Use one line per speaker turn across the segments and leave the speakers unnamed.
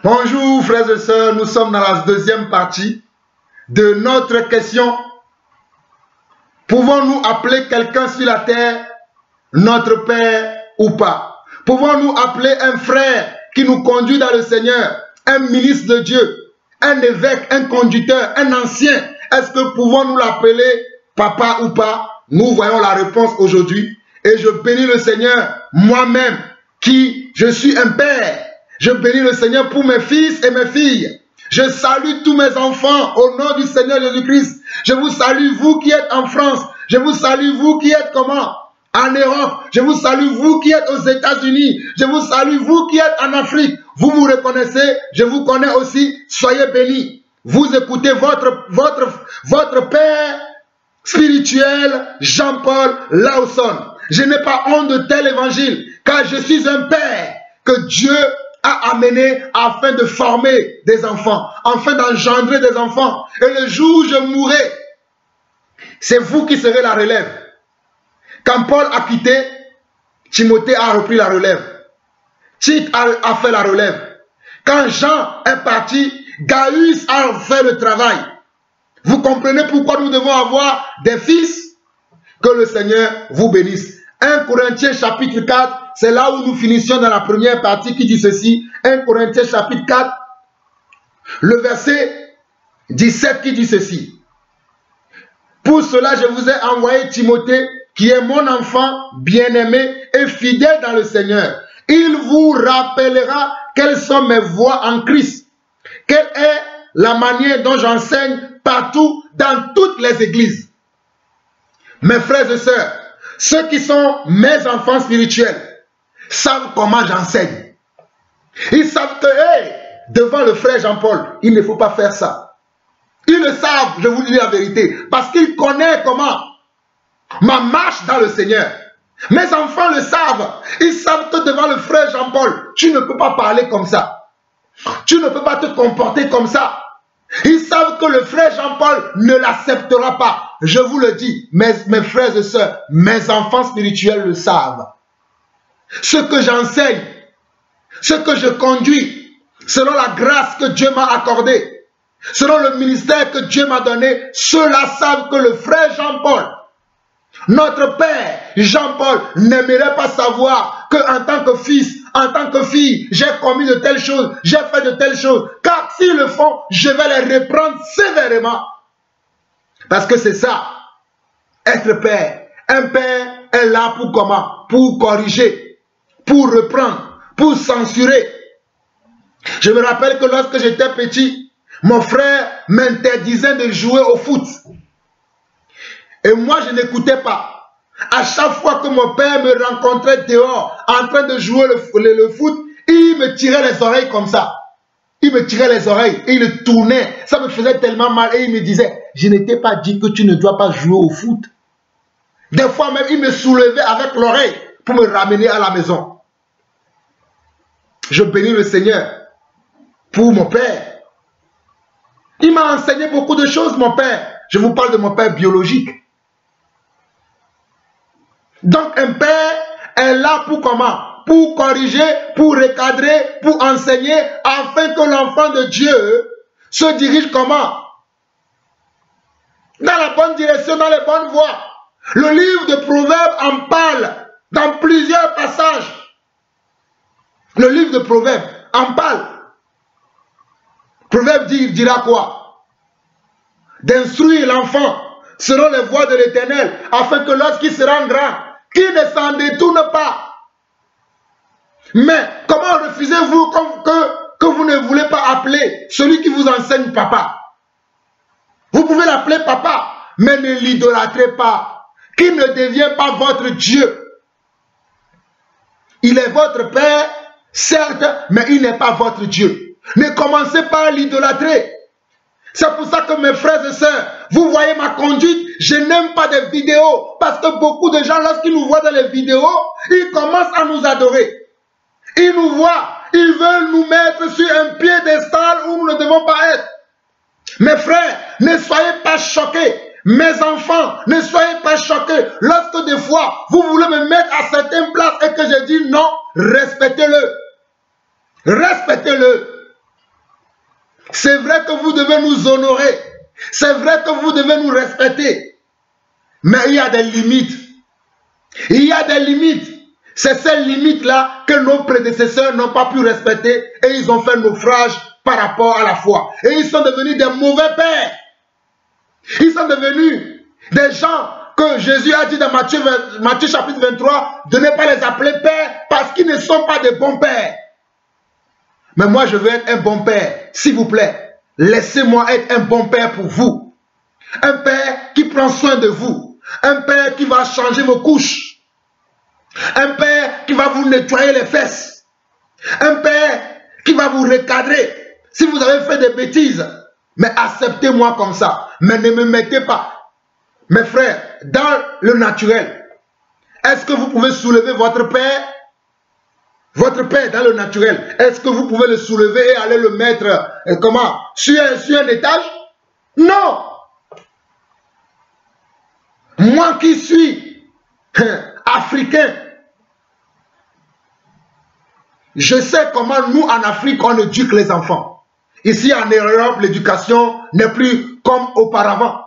Bonjour frères et sœurs, nous sommes dans la deuxième partie de notre question. Pouvons-nous appeler quelqu'un sur la terre notre Père ou pas? Pouvons-nous appeler un frère qui nous conduit dans le Seigneur, un ministre de Dieu, un évêque, un conducteur, un ancien? Est-ce que pouvons-nous l'appeler papa ou pas? Nous voyons la réponse aujourd'hui. Et je bénis le Seigneur, moi-même, qui je suis un père. Je bénis le Seigneur pour mes fils et mes filles. Je salue tous mes enfants au nom du Seigneur Jésus-Christ. Je vous salue, vous qui êtes en France. Je vous salue, vous qui êtes comment? En Europe. Je vous salue, vous qui êtes aux États-Unis. Je vous salue, vous qui êtes en Afrique. Vous me reconnaissez, je vous connais aussi. Soyez bénis. Vous écoutez votre père spirituel, Jean-Paul Lawson. Je n'ai pas honte de tel évangile, car je suis un père que Dieu a amené afin de former des enfants, afin d'engendrer des enfants. Et le jour où je mourrai, c'est vous qui serez la relève. Quand Paul a quitté, Timothée a repris la relève. Tite a fait la relève. Quand Jean est parti, Gaius a fait le travail. Vous comprenez pourquoi nous devons avoir des fils? Que le Seigneur vous bénisse. 1 Corinthiens chapitre 4, c'est là où nous finissions dans la première partie qui dit ceci. 1 Corinthiens chapitre 4, le verset 17 qui dit ceci. Pour cela, je vous ai envoyé Timothée, qui est mon enfant bien-aimé et fidèle dans le Seigneur. Il vous rappellera quelles sont mes voies en Christ. Quelle est la manière dont j'enseigne partout dans toutes les églises. Mes frères et sœurs, ceux qui sont mes enfants spirituels savent comment j'enseigne. Ils savent que, hey, devant le frère Jean-Paul, il ne faut pas faire ça. Ils le savent, je vous dis la vérité, parce qu'ils connaissent comment ma marche dans le Seigneur. Mes enfants le savent. Ils savent que devant le frère Jean-Paul, tu ne peux pas parler comme ça. Tu ne peux pas te comporter comme ça. Ils savent que le frère Jean-Paul ne l'acceptera pas. Je vous le dis, mes frères et sœurs, mes enfants spirituels le savent. Ce que j'enseigne, ce que je conduis, selon la grâce que Dieu m'a accordée, selon le ministère que Dieu m'a donné, ceux-là savent que le frère Jean-Paul, notre père Jean-Paul, n'aimerait pas savoir qu'en tant que fils, en tant que fille, j'ai commis de telles choses, j'ai fait de telles choses. Car s'ils le font, je vais les reprendre sévèrement. Parce que c'est ça, être père. Un père est là pour comment? Pour corriger, pour reprendre, pour censurer. Je me rappelle que lorsque j'étais petit, mon frère m'interdisait de jouer au foot. Et moi, je n'écoutais pas. À chaque fois que mon père me rencontrait dehors, en train de jouer le foot, il me tirait les oreilles comme ça. Il me tirait les oreilles et il le tournait. Ça me faisait tellement mal et il me disait, je ne t'ai pas dit que tu ne dois pas jouer au foot. Des fois même, il me soulevait avec l'oreille pour me ramener à la maison. Je bénis le Seigneur pour mon père. Il m'a enseigné beaucoup de choses, mon père. Je vous parle de mon père biologique. Donc un père est là pour comment? Pour corriger, pour recadrer, pour enseigner, afin que l'enfant de Dieu se dirige comment? Dans la bonne direction, dans les bonnes voies. Le livre de Proverbes en parle dans plusieurs passages. Le livre de Proverbes en parle. Proverbe dira quoi? D'instruire l'enfant selon les voies de l'Éternel, afin que lorsqu'il sera grand, qu'il ne s'en détourne pas. Mais comment refusez-vous que vous ne voulez pas appeler celui qui vous enseigne papa? Vous pouvez l'appeler papa, mais ne l'idolâtrez pas. Qu'il ne devient pas votre Dieu. Il est votre père, certes, mais il n'est pas votre Dieu. Ne commencez pas à l'idolâtrer. C'est pour ça que mes frères et sœurs, vous voyez ma conduite, je n'aime pas des vidéos. Parce que beaucoup de gens, lorsqu'ils nous voient dans les vidéos, ils commencent à nous adorer. Ils nous voient, ils veulent nous mettre sur un piédestal où nous ne devons pas être. Mes frères, ne soyez pas choqués. Mes enfants, ne soyez pas choqués. Lorsque des fois, vous voulez me mettre à certaines places et que je dis non, respectez-le. Respectez-le. C'est vrai que vous devez nous honorer. C'est vrai que vous devez nous respecter. Mais il y a des limites. Il y a des limites. C'est ces limites-là que nos prédécesseurs n'ont pas pu respecter et ils ont fait naufrage par rapport à la foi. Et ils sont devenus des mauvais pères. Ils sont devenus des gens que Jésus a dit dans Matthieu chapitre 23, de ne pas les appeler pères parce qu'ils ne sont pas des bons pères. Mais moi, je veux être un bon père. S'il vous plaît, laissez-moi être un bon père pour vous. Un père qui prend soin de vous. Un père qui va changer vos couches. Un père qui va vous nettoyer les fesses. Un père qui va vous recadrer. Si vous avez fait des bêtises, mais acceptez-moi comme ça. Mais ne me mettez pas. Mes frères, dans le naturel, est-ce que vous pouvez soulever votre père? Votre père dans le naturel, est-ce que vous pouvez le soulever et aller le mettre comment? Sur un étage? Non! Moi qui suis africain, je sais comment nous en Afrique on éduque les enfants. Ici en Europe, l'éducation n'est plus comme auparavant.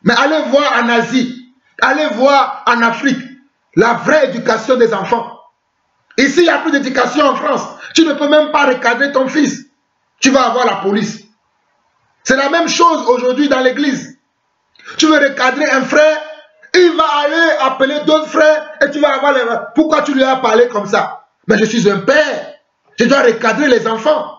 Mais allez voir en Asie, allez voir en Afrique, la vraie éducation des enfants. Ici, il n'y a plus d'éducation en France. Tu ne peux même pas recadrer ton fils. Tu vas avoir la police. C'est la même chose aujourd'hui dans l'église. Tu veux recadrer un frère, il va aller appeler d'autres frères et tu vas avoir les... Pourquoi tu lui as parlé comme ça? Mais je suis un père. Je dois recadrer les enfants.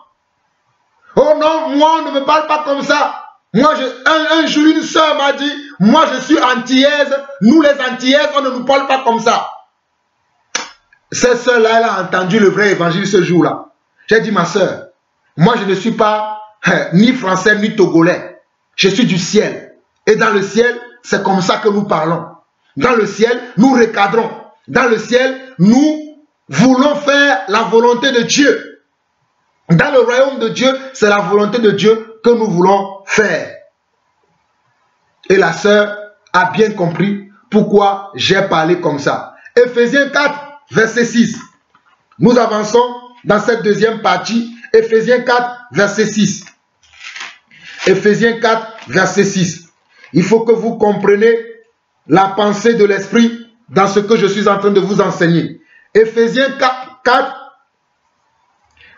Oh non, moi on ne me parle pas comme ça. Moi, un jour, une soeur m'a dit, moi je suis antillaise. Nous les antillaises, on ne nous parle pas comme ça. Cette soeur-là, elle a entendu le vrai évangile ce jour-là. J'ai dit, ma soeur, moi je ne suis pas ni français ni togolais. Je suis du ciel. Et dans le ciel, c'est comme ça que nous parlons. Dans le ciel, nous recadrons. Dans le ciel, nous voulons faire la volonté de Dieu. Dans le royaume de Dieu, c'est la volonté de Dieu que nous voulons faire. Et la sœur a bien compris pourquoi j'ai parlé comme ça. Éphésiens 4, verset 6. Nous avançons dans cette deuxième partie. Éphésiens 4, verset 6. Éphésiens 4, verset 6. Il faut que vous compreniez la pensée de l'esprit dans ce que je suis en train de vous enseigner. Éphésiens 4,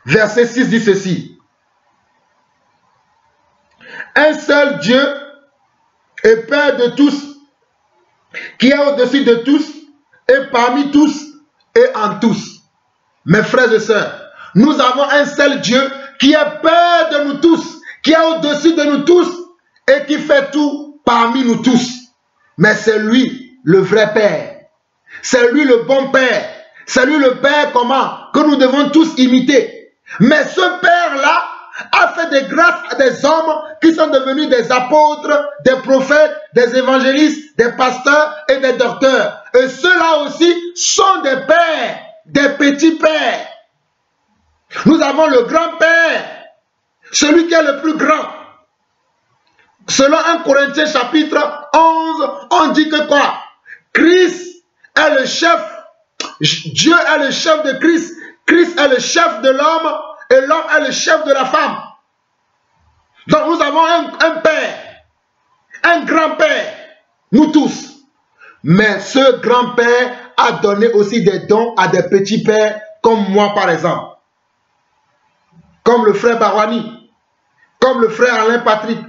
verset 6 dit ceci. Un seul Dieu et Père de tous, qui est au-dessus de tous, et parmi tous, et en tous. Mes frères et sœurs, nous avons un seul Dieu qui est Père de nous tous, qui est au-dessus de nous tous, et qui fait tout parmi nous tous. Mais c'est lui le vrai Père. C'est lui le bon Père. C'est lui le Père comment? Que nous devons tous imiter. Mais ce Père-là a fait des grâces à des hommes qui sont devenus des apôtres, des prophètes, des évangélistes, des pasteurs et des docteurs. Et ceux-là aussi sont des pères, des petits pères. Nous avons le grand-père, celui qui est le plus grand. Selon 1 Corinthiens chapitre 11, on dit que quoi? Christ est le chef, Dieu est le chef de Christ, Christ est le chef de l'homme et l'homme est le chef de la femme. Donc nous avons un père, un grand-père, nous tous. Mais ce grand-père a donné aussi des dons à des petits pères comme moi par exemple. Comme le frère Barwani, comme le frère Alain Patrick,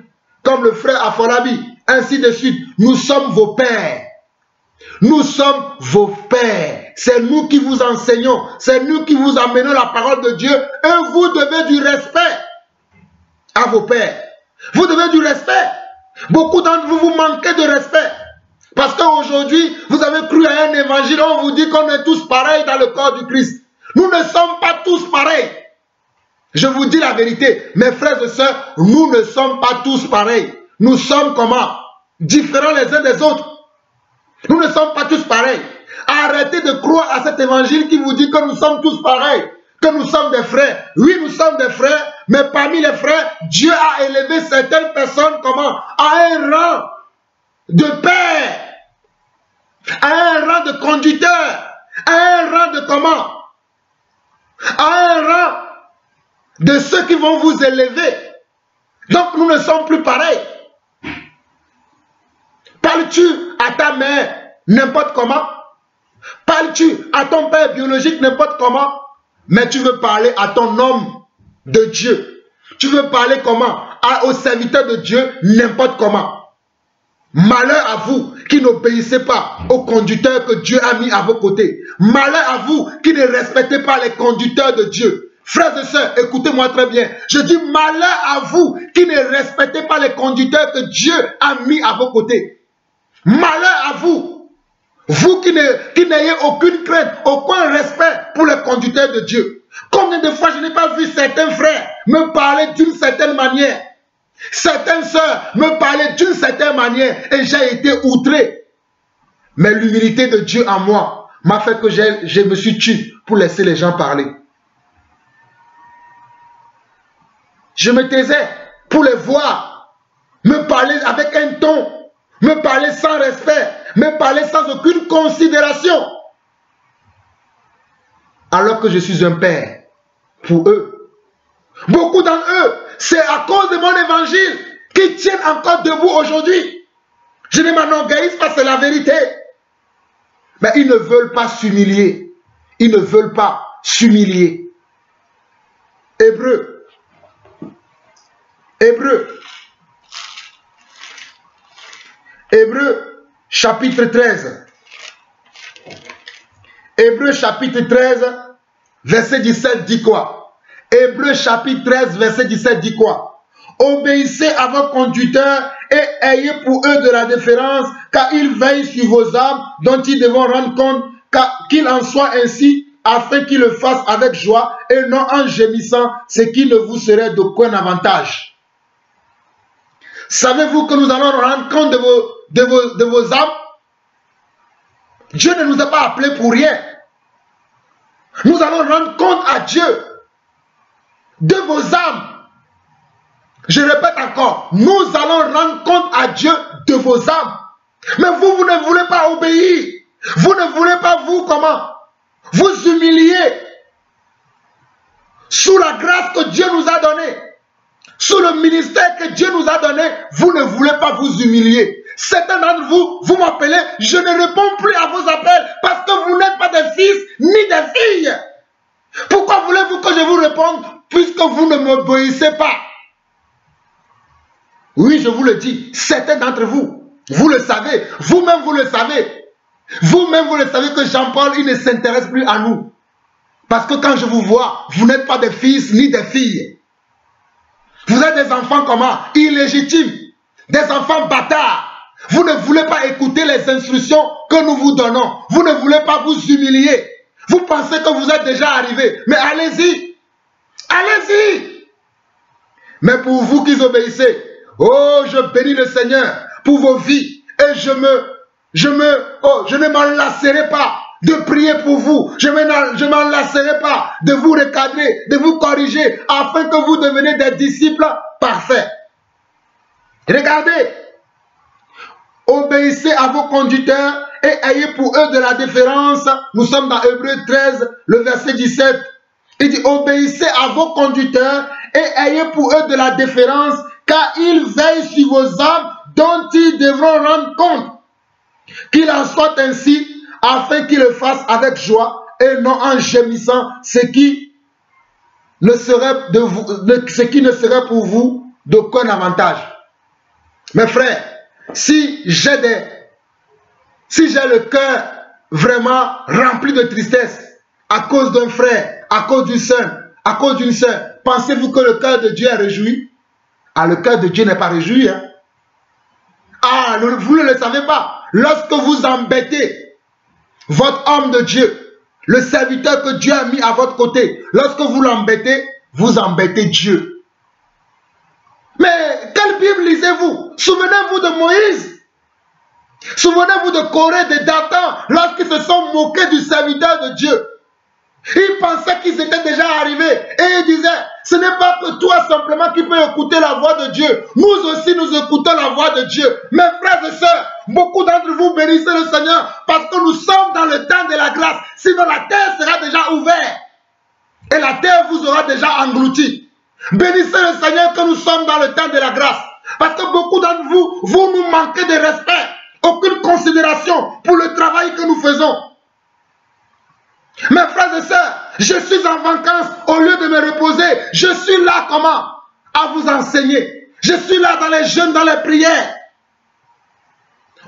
comme le frère Afolabi, ainsi de suite. Nous sommes vos pères. Nous sommes vos pères. C'est nous qui vous enseignons. C'est nous qui vous amenons la parole de Dieu. Et vous devez du respect à vos pères. Vous devez du respect. Beaucoup d'entre vous, vous manquez de respect. Parce qu'aujourd'hui, vous avez cru à un évangile. On vous dit qu'on est tous pareils dans le corps du Christ. Nous ne sommes pas tous pareils. Je vous dis la vérité, mes frères et sœurs, nous ne sommes pas tous pareils. Nous sommes comment? Différents les uns des autres. Nous ne sommes pas tous pareils. Arrêtez de croire à cet évangile qui vous dit que nous sommes tous pareils, que nous sommes des frères. Oui, nous sommes des frères, mais parmi les frères, Dieu a élevé certaines personnes comment? À un rang de père, à un rang de conducteur, à un rang de comment? À un rang de ceux qui vont vous élever. Donc nous ne sommes plus pareils. Parles-tu à ta mère n'importe comment? Parles-tu à ton père biologique n'importe comment? Mais tu veux parler à ton homme de Dieu. Tu veux parler comment? Au serviteur de Dieu n'importe comment. Malheur à vous qui n'obéissez pas aux conducteurs que Dieu a mis à vos côtés. Malheur à vous qui ne respectez pas les conducteurs de Dieu. Frères et sœurs, écoutez-moi très bien. Je dis malheur à vous qui ne respectez pas les conducteurs que Dieu a mis à vos côtés. Malheur à vous, vous qui n'ayez aucune crainte, aucun respect pour les conducteurs de Dieu. Combien de fois je n'ai pas vu certains frères me parler d'une certaine manière, certaines sœurs me parler d'une certaine manière et j'ai été outré. Mais l'humilité de Dieu en moi m'a fait que je me suis tué pour laisser les gens parler. Je me taisais pour les voir me parler avec un ton, me parler sans respect, me parler sans aucune considération. Alors que je suis un père pour eux. Beaucoup d'entre eux, c'est à cause de mon évangile qu'ils tiennent encore debout aujourd'hui. Je ne m'enorgueillisse pas, c'est la vérité. Mais ils ne veulent pas s'humilier. Ils ne veulent pas s'humilier. Hébreux chapitre 13. Hébreux chapitre 13, verset 17 dit quoi? Hébreux chapitre 13, verset 17 dit quoi? Obéissez à vos conducteurs et ayez pour eux de la déférence, car ils veillent sur vos âmes dont ils devront rendre compte, qu'il en soit ainsi, afin qu'ils le fassent avec joie et non en gémissant, ce qui ne vous serait d'aucun avantage. Savez-vous que nous allons rendre compte de vos âmes? Dieu ne nous a pas appelés pour rien. Nous allons rendre compte à Dieu de vos âmes. Je répète encore, nous allons rendre compte à Dieu de vos âmes. Mais vous ne voulez pas obéir. Vous ne voulez pas vous humilier sous la grâce que Dieu nous a donnée. Sous le ministère que Dieu nous a donné, vous ne voulez pas vous humilier. Certains d'entre vous, vous m'appelez, je ne réponds plus à vos appels parce que vous n'êtes pas des fils ni des filles. Pourquoi voulez-vous que je vous réponde puisque vous ne m'obéissez pas? Oui, je vous le dis, certains d'entre vous, vous le savez, vous-même vous le savez. Vous-même vous le savez que Jean-Paul, il ne s'intéresse plus à nous. Parce que quand je vous vois, vous n'êtes pas des fils ni des filles. Vous êtes des enfants comment? Illégitimes. Des enfants bâtards. Vous ne voulez pas écouter les instructions que nous vous donnons. Vous ne voulez pas vous humilier. Vous pensez que vous êtes déjà arrivés. Mais allez-y. Allez-y. Mais pour vous qui obéissez, oh, je bénis le Seigneur pour vos vies. Et je ne m'en lasserai pas de prier pour vous. Je ne m'en lasserai pas de vous recadrer, de vous corriger, afin que vous deveniez des disciples parfaits. Regardez, obéissez à vos conducteurs et ayez pour eux de la déférence. Nous sommes dans Hébreux 13, le verset 17. Il dit, obéissez à vos conducteurs et ayez pour eux de la déférence, car ils veillent sur vos âmes dont ils devront rendre compte. Qu'il en soit ainsi, afin qu'ils le fassent avec joie et non en gémissant, ce qui ne serait pour vous d'aucun avantage. Mes frères, si j'ai le cœur vraiment rempli de tristesse à cause d'un frère, à cause d'une sœur, pensez-vous que le cœur de Dieu est réjoui? Ah, le cœur de Dieu n'est pas réjoui. Hein? Ah, vous ne le savez pas. Lorsque vous embêtez votre homme de Dieu, le serviteur que Dieu a mis à votre côté, lorsque vous l'embêtez, vous embêtez Dieu. Mais quelle Bible lisez-vous? Souvenez-vous de Moïse. Souvenez-vous de Corée, de Dathan, lorsqu'ils se sont moqués du serviteur de Dieu. Ils pensaient qu'ils étaient déjà arrivés. Et ils disaient, ce n'est pas que toi simplement qui peux écouter la voix de Dieu. Nous aussi, nous écoutons la voix de Dieu. Mes frères et sœurs, beaucoup d'entre vous bénissez le Seigneur parce que nous sommes dans le temps de la grâce. Sinon, la terre sera déjà ouverte. Et la terre vous aura déjà englouti. Bénissez le Seigneur que nous sommes dans le temps de la grâce. Parce que beaucoup d'entre vous, vous nous manquez de respect. Aucune considération pour le travail que nous faisons. Mes frères et sœurs, je suis en vacances au lieu de me reposer. Je suis là comment? À vous enseigner. Je suis là dans les jeûnes, dans les prières.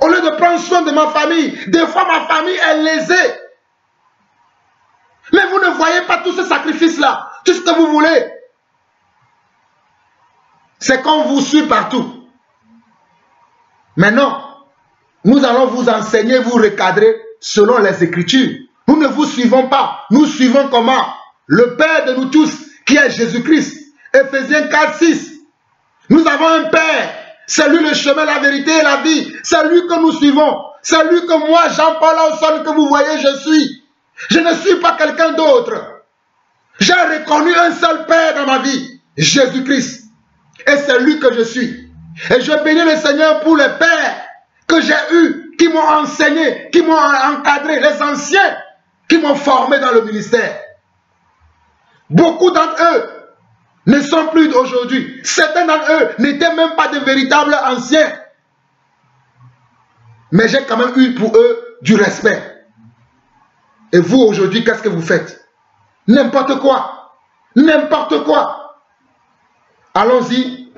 Au lieu de prendre soin de ma famille, des fois ma famille est lésée. Mais vous ne voyez pas tous ces sacrifices-là. Tout ce que vous voulez, c'est qu'on vous suit partout. Mais non, nous allons vous enseigner, vous recadrer selon les Écritures. Nous ne vous suivons pas. Nous suivons comment? Le Père de nous tous, qui est Jésus-Christ. Éphésiens 4, 6. Nous avons un Père. C'est lui le chemin, la vérité et la vie. C'est lui que nous suivons. C'est lui que moi, Jean-Paul Ausson, que vous voyez, je suis. Je ne suis pas quelqu'un d'autre. J'ai reconnu un seul Père dans ma vie, Jésus-Christ. Et c'est lui que je suis. Et je bénis le Seigneur pour les pères que j'ai eus, qui m'ont enseigné, qui m'ont encadré, les anciens qui m'ont formé dans le ministère. Beaucoup d'entre eux ne sont plus d'aujourd'hui. Certains d'entre eux n'étaient même pas de véritables anciens. Mais j'ai quand même eu pour eux du respect. Et vous aujourd'hui, qu'est-ce que vous faites? N'importe quoi. N'importe quoi. Allons-y.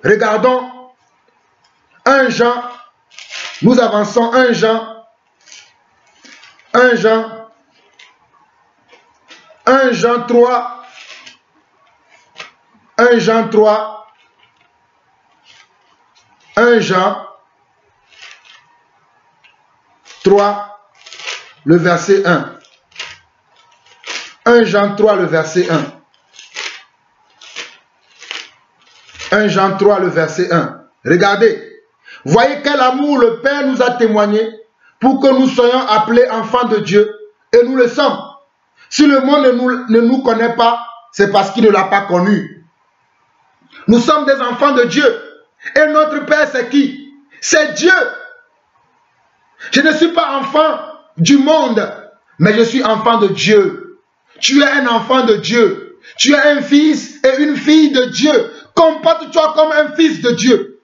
Regardons 1 Jean. Nous avançons 1 Jean. 1 Jean. 1 Jean 3. 1 Jean 3. 1 Jean 3, le verset 1. 1 Jean 3, le verset 1. 1 Jean 3, le verset 1. Regardez. Voyez quel amour le Père nous a témoigné pour que nous soyons appelés enfants de Dieu. Et nous le sommes. Si le monde ne nous connaît pas, c'est parce qu'il ne l'a pas connu. Nous sommes des enfants de Dieu. Et notre Père, c'est qui? C'est Dieu. Je ne suis pas enfant du monde, mais je suis enfant de Dieu. Tu es un enfant de Dieu. Tu es un fils et une fille de Dieu. Comporte-toi comme un fils de Dieu.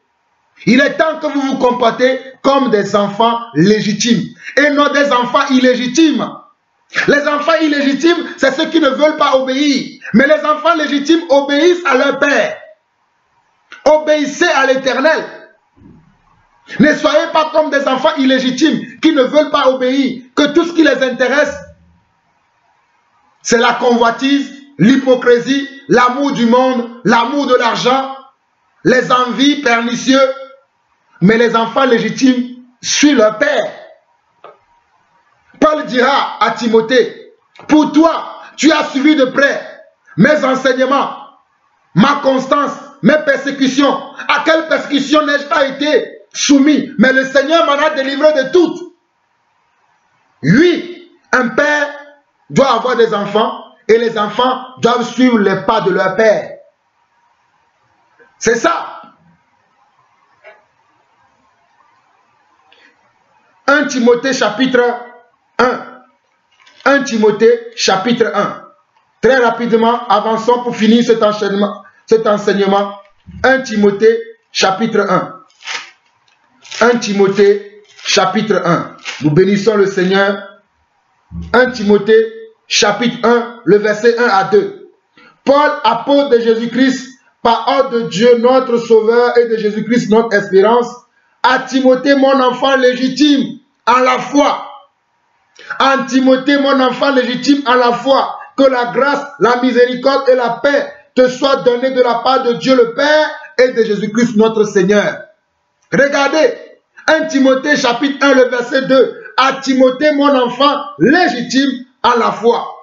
Il est temps que vous vous comportez comme des enfants légitimes et non des enfants illégitimes. Les enfants illégitimes, c'est ceux qui ne veulent pas obéir. Mais les enfants légitimes obéissent à leur Père. Obéissez à l'Éternel. Ne soyez pas comme des enfants illégitimes qui ne veulent pas obéir, que tout ce qui les intéresse, c'est la convoitise, l'hypocrisie, l'amour du monde, l'amour de l'argent, les envies pernicieuses. Mais les enfants légitimes suivent leur Père. Paul dira à Timothée, pour toi, tu as suivi de près mes enseignements, ma constance, mes persécutions. À quelle persécution n'ai-je pas été soumis? Mais le Seigneur m'en a délivré de toutes. Oui, un père doit avoir des enfants et les enfants doivent suivre les pas de leur père. C'est ça. 1 Timothée chapitre 1. 1 Timothée chapitre 1. Très rapidement, avançons pour finir cet enseignement. 1 Timothée chapitre 1. 1 Timothée chapitre 1. Nous bénissons le Seigneur. 1 Timothée chapitre 1, le verset 1 à 2. Paul, apôtre de Jésus-Christ, par ordre de Dieu notre Sauveur et de Jésus-Christ notre espérance, à Timothée mon enfant légitime en la foi. À Timothée mon enfant légitime en la foi, que la grâce, la miséricorde et la paix te soient données de la part de Dieu le Père et de Jésus-Christ notre Seigneur. Regardez, 1 Timothée chapitre 1, le verset 2. À Timothée, mon enfant légitime en la foi.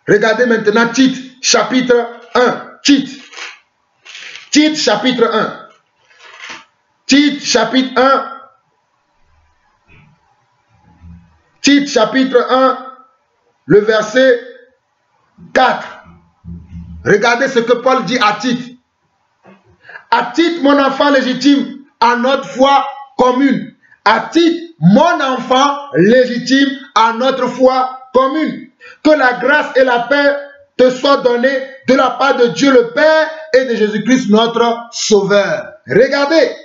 Regardez maintenant Tite chapitre 1. Tite chapitre 1. Tite chapitre 1. Tite chapitre 1, le verset 4. Regardez ce que Paul dit à Tite. À Tite, mon enfant légitime, à notre foi commune. À Tite, mon enfant légitime, à notre foi commune. Que la grâce et la paix te soit donné de la part de Dieu le Père et de Jésus-Christ notre Sauveur. Regardez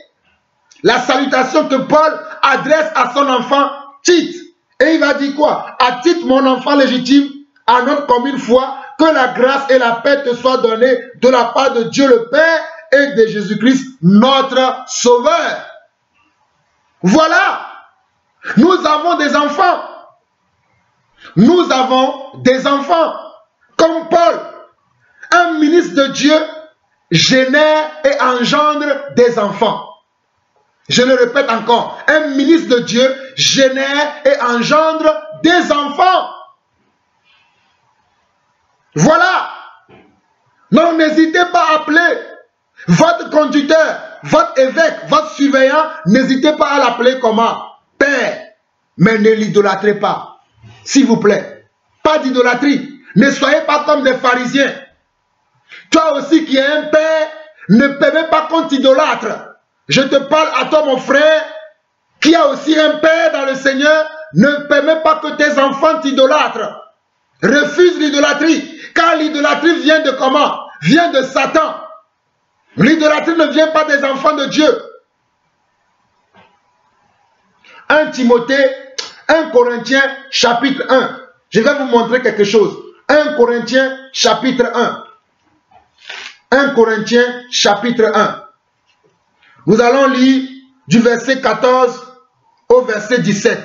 la salutation que Paul adresse à son enfant Tite. Et il va dire quoi? À Tite, mon enfant légitime, annonce comme une foi que la grâce et la paix te soient données de la part de Dieu le Père et de Jésus-Christ notre Sauveur. Voilà. Nous avons des enfants. Nous avons des enfants. Comme Paul, un ministre de Dieu génère et engendre des enfants. Je le répète encore, un ministre de Dieu génère et engendre des enfants. Voilà. Donc n'hésitez pas à appeler votre conducteur, votre évêque, votre surveillant, n'hésitez pas à l'appeler comment? Père. Mais ne l'idolâtrez pas. S'il vous plaît. Pas d'idolâtrie. Ne soyez pas comme des pharisiens. Toi aussi qui es un père, ne permets pas qu'on t'idolâtre. Je te parle à toi mon frère, qui a aussi un père dans le Seigneur, ne permets pas que tes enfants t'idolâtrent. Refuse l'idolâtrie, car l'idolâtrie vient de comment? Vient de Satan. L'idolâtrie ne vient pas des enfants de Dieu. 1 Timothée, 1 Corinthiens chapitre 1. Je vais vous montrer quelque chose. 1 Corinthiens chapitre 1. 1 Corinthiens chapitre 1. Nous allons lire du verset 14 au verset 17.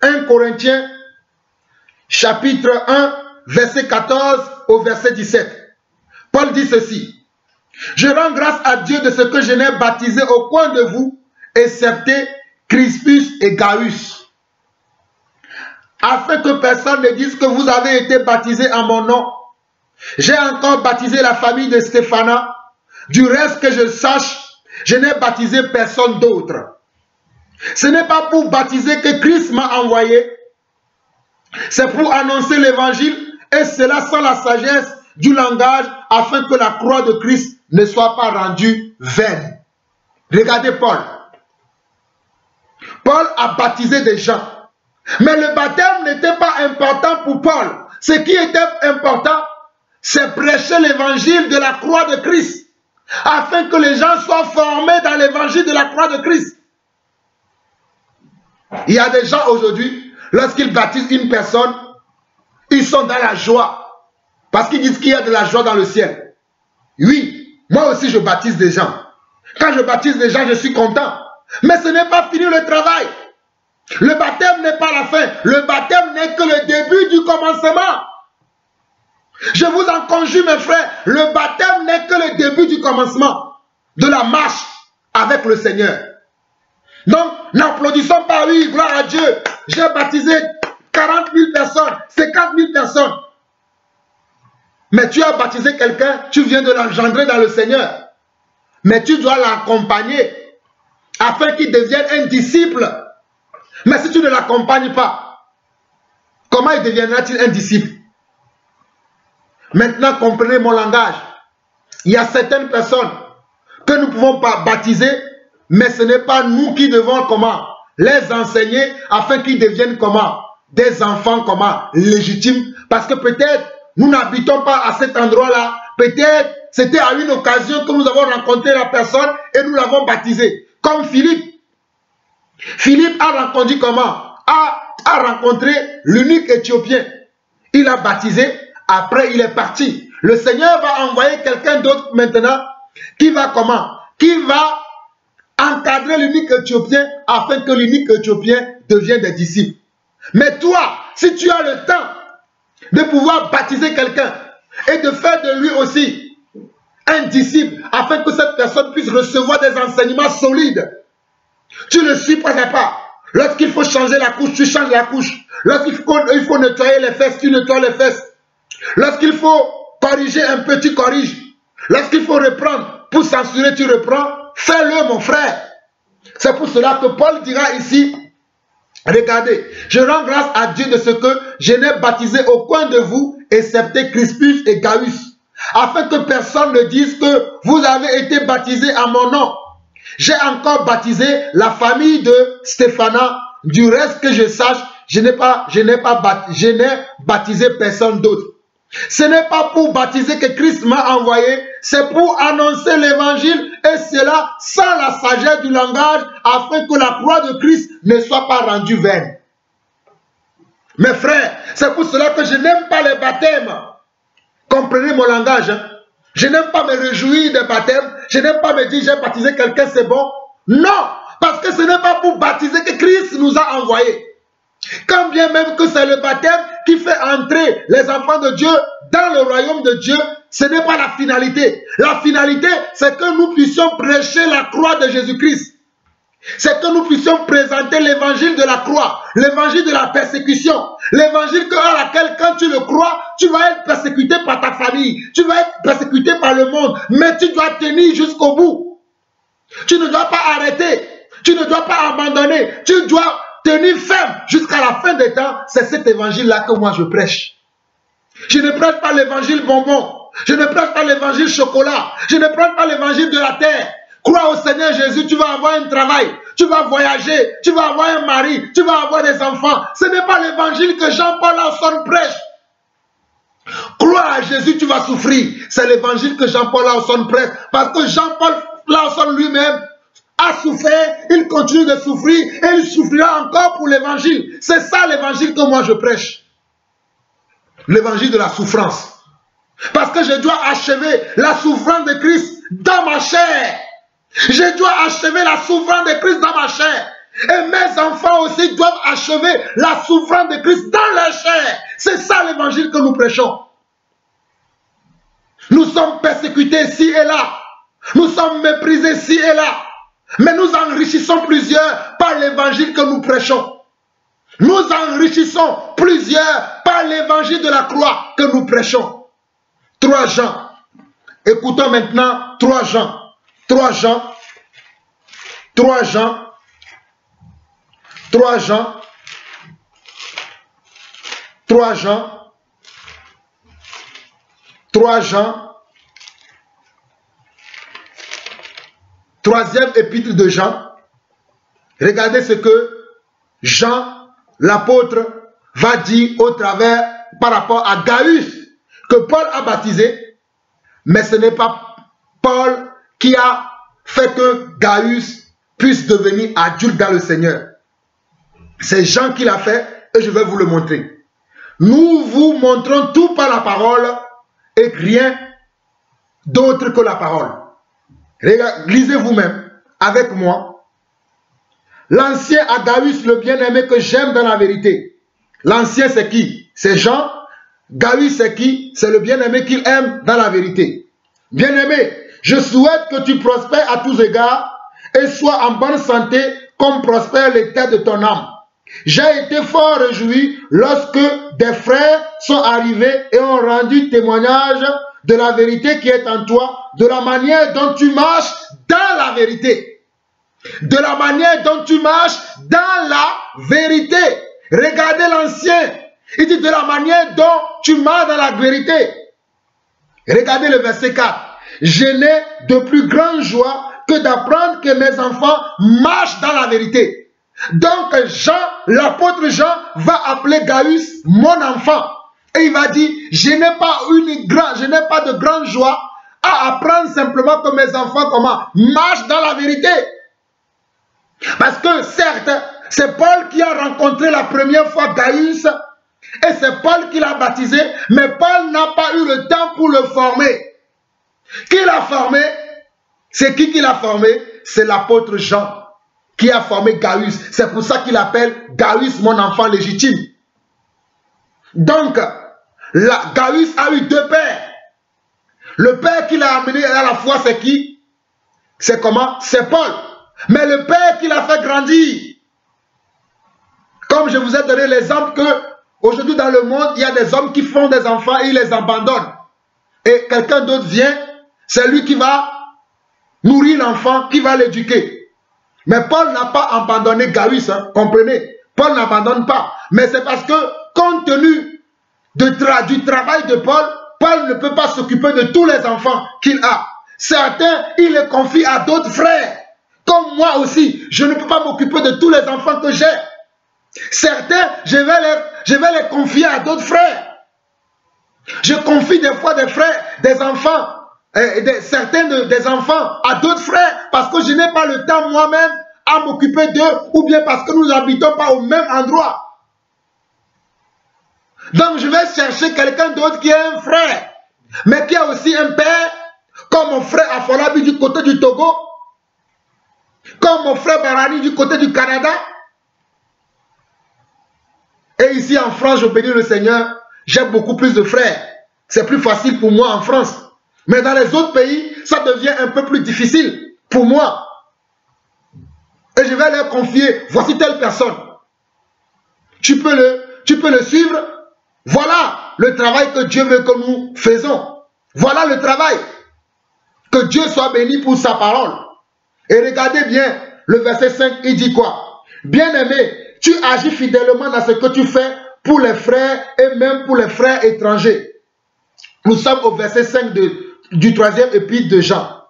1 Corinthiens chapitre 1, verset 14 au verset 17. Paul dit ceci. Je rends grâce à Dieu de ce que je n'ai baptisé au coin de vous, excepté Crispus et Gaius, afin que personne ne dise que vous avez été baptisés en mon nom. J'ai encore baptisé la famille de Stéphana. Du reste que je sache, je n'ai baptisé personne d'autre. Ce n'est pas pour baptiser que Christ m'a envoyé. C'est pour annoncer l'évangile, et cela sans la sagesse du langage, afin que la croix de Christ ne soit pas rendue vaine. Regardez Paul. Paul a baptisé des gens. Mais le baptême n'était pas important pour Paul. Ce qui était important, c'est prêcher l'évangile de la croix de Christ, afin que les gens soient formés dans l'évangile de la croix de Christ. Il y a des gens aujourd'hui, lorsqu'ils baptisent une personne, ils sont dans la joie, parce qu'ils disent qu'il y a de la joie dans le ciel. Oui, moi aussi je baptise des gens. Quand je baptise des gens, je suis content. Mais ce n'est pas fini le travail. Le baptême n'est pas la fin. Le baptême n'est que le début du commencement. Je vous en conjure mes frères, le baptême n'est que le début du commencement de la marche avec le Seigneur. Donc, n'applaudissons pas, oui, gloire à Dieu. J'ai baptisé 40 000 personnes, 50 000 personnes. Mais tu as baptisé quelqu'un, tu viens de l'engendrer dans le Seigneur. Mais tu dois l'accompagner afin qu'il devienne un disciple. Mais si tu ne l'accompagnes pas, comment il deviendra-t-il un disciple? Maintenant, comprenez mon langage. Il y a certaines personnes que nous ne pouvons pas baptiser, mais ce n'est pas nous qui devons comment les enseigner afin qu'ils deviennent comment des enfants comment légitimes. Parce que peut-être nous n'habitons pas à cet endroit-là. Peut-être c'était à une occasion que nous avons rencontré la personne et nous l'avons baptisé. Comme Philippe. Philippe a rencontré comment? A rencontré l'unique Éthiopien. Il a baptisé. Après, il est parti. Le Seigneur va envoyer quelqu'un d'autre maintenant qui va comment? Qui va encadrer l'unique Éthiopien afin que l'unique Éthiopien devienne des disciples. Mais toi, si tu as le temps de pouvoir baptiser quelqu'un et de faire de lui aussi un disciple afin que cette personne puisse recevoir des enseignements solides, tu ne suis pas. Lorsqu'il faut changer la couche, tu changes la couche. Lorsqu'il faut nettoyer les fesses, tu nettoies les fesses. Lorsqu'il faut corriger un peu, tu corriges. Lorsqu'il faut reprendre, pour censurer, tu reprends. Fais-le, mon frère. C'est pour cela que Paul dira ici, regardez, je rends grâce à Dieu de ce que je n'ai baptisé aucun de vous, excepté Crispus et Gaius, afin que personne ne dise que vous avez été baptisés à mon nom. J'ai encore baptisé la famille de Stéphana. Du reste que je sache, je n'ai baptisé personne d'autre. Ce n'est pas pour baptiser que Christ m'a envoyé, c'est pour annoncer l'évangile et cela sans la sagesse du langage afin que la croix de Christ ne soit pas rendue vaine. Mes frères, c'est pour cela que je n'aime pas les baptêmes. Comprenez mon langage. Hein? Je n'aime pas me réjouir des baptêmes. Je n'aime pas me dire j'ai baptisé quelqu'un, c'est bon. Non, parce que ce n'est pas pour baptiser que Christ nous a envoyés. Quand bien même que c'est le baptême qui fait entrer les enfants de Dieu dans le royaume de Dieu, ce n'est pas la finalité. La finalité, c'est que nous puissions prêcher la croix de Jésus-Christ. C'est que nous puissions présenter l'évangile de la croix, l'évangile de la persécution, l'évangile à laquelle quand tu le crois, tu vas être persécuté par ta famille, tu vas être persécuté par le monde, mais tu dois tenir jusqu'au bout. Tu ne dois pas arrêter, tu ne dois pas abandonner, tu dois tenir ferme jusqu'à la fin des temps. C'est cet évangile-là que moi je prêche. Je ne prêche pas l'évangile bonbon, je ne prêche pas l'évangile chocolat, je ne prêche pas l'évangile de la terre. Crois au Seigneur Jésus, tu vas avoir un travail, tu vas voyager, tu vas avoir un mari, tu vas avoir des enfants. Ce n'est pas l'évangile que Jean-Paul Lawson prêche. Crois à Jésus, tu vas souffrir. C'est l'évangile que Jean-Paul Lawson prêche. Parce que Jean-Paul Lawson lui-même a souffert, il continue de souffrir et il souffrira encore pour l'évangile. C'est ça l'évangile que moi je prêche. L'évangile de la souffrance. Parce que je dois achever la souffrance de Christ dans ma chair. Je dois achever la souffrance de Christ dans ma chair. Et mes enfants aussi doivent achever la souffrance de Christ dans leur chair. C'est ça l'évangile que nous prêchons. Nous sommes persécutés ici et là. Nous sommes méprisés ici et là. Mais nous enrichissons plusieurs par l'évangile que nous prêchons. Nous enrichissons plusieurs par l'évangile de la croix que nous prêchons. 3 Jean. Écoutons maintenant 3 Jean. 3 Jean. 3 Jean. 3 Jean. 3 Jean. 3 Jean. 3e épître de Jean. Regardez ce que Jean, l'apôtre, va dire au travers par rapport à Gaius, que Paul a baptisé, mais ce n'est pas Paul qui a fait que Gaius puisse devenir adulte dans le Seigneur. C'est Jean qui l'a fait et je vais vous le montrer. Nous vous montrons tout par la parole et rien d'autre que la parole. Lisez vous-même avec moi. L'ancien Gaius, le bien-aimé que j'aime dans la vérité. L'ancien c'est qui? C'est Jean. Gaius c'est qui? C'est le bien-aimé qu'il aime dans la vérité. Bien-aimé, je souhaite que tu prospères à tous égards et sois en bonne santé comme prospère l'état de ton âme. J'ai été fort réjoui lorsque des frères sont arrivés et ont rendu témoignage de la vérité qui est en toi, de la manière dont tu marches dans la vérité. De la manière dont tu marches dans la vérité. Regardez l'ancien. Il dit de la manière dont tu marches dans la vérité. Regardez le verset 4. Je n'ai de plus grande joie que d'apprendre que mes enfants marchent dans la vérité. Donc Jean, l'apôtre Jean, va appeler Gaius mon enfant. Et il va dire, je n'ai pas de grande joie à apprendre simplement que mes enfants marchent dans la vérité. Parce que certes, c'est Paul qui a rencontré la première fois Gaius et c'est Paul qui l'a baptisé, mais Paul n'a pas eu le temps pour le former. Qui l'a formé? C'est qui l'a formé? C'est l'apôtre Jean qui a formé Gaius. C'est pour ça qu'il appelle Gaius mon enfant légitime. Donc, Gaius a eu 2 pères. Le père qui l'a amené à la foi, c'est qui? C'est comment? C'est Paul. Mais le père qui l'a fait grandir, comme je vous ai donné l'exemple que aujourd'hui dans le monde, il y a des hommes qui font des enfants et ils les abandonnent. Et quelqu'un d'autre vient, c'est lui qui va nourrir l'enfant, qui va l'éduquer. Mais Paul n'a pas abandonné Gaius, hein, comprenez? Paul n'abandonne pas. Mais c'est parce que, compte tenu du travail de Paul, Paul ne peut pas s'occuper de tous les enfants qu'il a. Certains, il les confie à d'autres frères. Comme moi aussi, je ne peux pas m'occuper de tous les enfants que j'ai. Certains, je vais les confier à d'autres frères. Je confie des fois des frères, des enfants, certains des enfants à d'autres frères parce que je n'ai pas le temps moi-même à m'occuper d'eux ou bien parce que nous n'habitons pas au même endroit. Donc je vais chercher quelqu'un d'autre qui est un frère, mais qui a aussi un père, comme mon frère Afolabi du côté du Togo, comme mon frère Barani du côté du Canada. Et ici en France, je bénis le Seigneur, j'ai beaucoup plus de frères. C'est plus facile pour moi en France. Mais dans les autres pays, ça devient un peu plus difficile pour moi. Et je vais leur confier, voici telle personne. Tu peux le suivre. Voilà le travail que Dieu veut que nous faisons. Voilà le travail. Que Dieu soit béni pour sa parole. Et regardez bien, le verset 5, il dit quoi? Bien-aimé, tu agis fidèlement dans ce que tu fais pour les frères et même pour les frères étrangers. Nous sommes au verset 5 du 3e épître de Jean.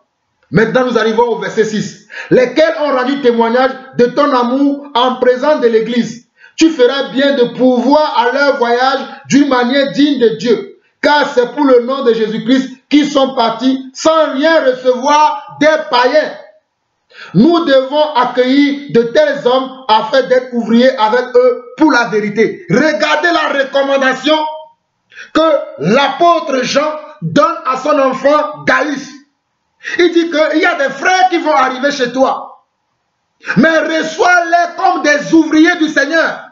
Maintenant, nous arrivons au verset 6. Lesquels ont rendu témoignage de ton amour en présence de l'Église. Tu feras bien de pourvoir à leur voyage d'une manière digne de Dieu. Car c'est pour le nom de Jésus-Christ qu'ils sont partis sans rien recevoir des païens. Nous devons accueillir de tels hommes afin d'être ouvriers avec eux pour la vérité. Regardez la recommandation que l'apôtre Jean donne à son enfant Gaius. Il dit qu'il y a des frères qui vont arriver chez toi. Mais reçois-les comme des ouvriers du Seigneur,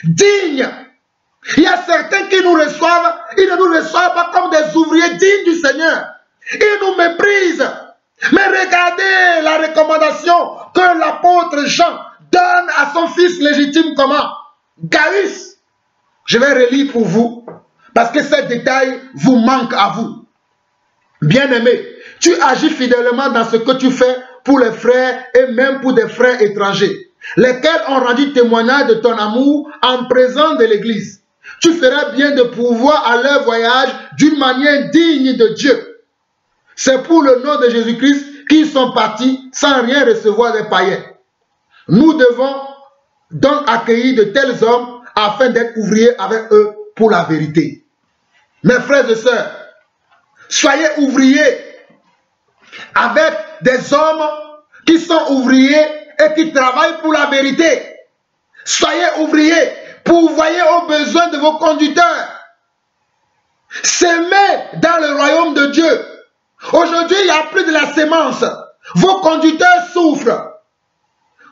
dignes. Il y a certains qui nous reçoivent, ils ne nous reçoivent pas comme des ouvriers dignes du Seigneur. Ils nous méprisent. Mais regardez la recommandation que l'apôtre Jean donne à son fils légitime comment? Gaius. Je vais relire pour vous, parce que ces détails vous manquent à vous. Bien-aimé, tu agis fidèlement dans ce que tu fais pour les frères et même pour des frères étrangers, lesquels ont rendu témoignage de ton amour en présence de l'Église. Tu feras bien de pourvoir à leur voyage d'une manière digne de Dieu. C'est pour le nom de Jésus-Christ qu'ils sont partis sans rien recevoir des païens. Nous devons donc accueillir de tels hommes afin d'être ouvriers avec eux pour la vérité. Mes frères et sœurs, soyez ouvriers avec des hommes qui sont ouvriers et qui travaillent pour la vérité. Soyez ouvriers, pourvoyez aux besoins de vos conducteurs. Semez dans le royaume de Dieu. Aujourd'hui, il n'y a plus de la sémence. Vos conducteurs souffrent.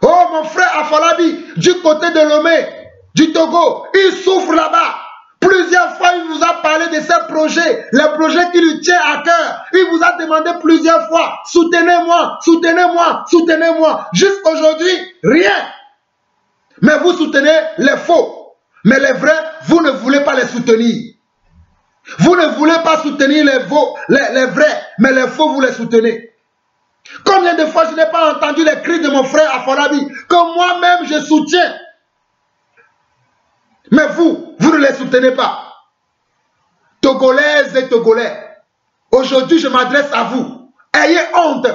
Oh, mon frère Afolabi, du côté de Lomé, du Togo, il souffre là-bas. Plusieurs fois, il vous a parlé de ses projets, les projets qui lui tiennent à cœur. Il vous a demandé plusieurs fois, soutenez-moi, soutenez-moi, soutenez-moi. Jusqu'aujourd'hui, rien. Mais vous soutenez les faux. Mais les vrais, vous ne voulez pas les soutenir. Vous ne voulez pas soutenir les vrais, mais les faux, vous les soutenez. Combien de fois je n'ai pas entendu les cris de mon frère Afolabi, que moi-même je soutiens. Mais vous ne les soutenez pas. Togolaises et Togolais, aujourd'hui je m'adresse à vous. Ayez honte,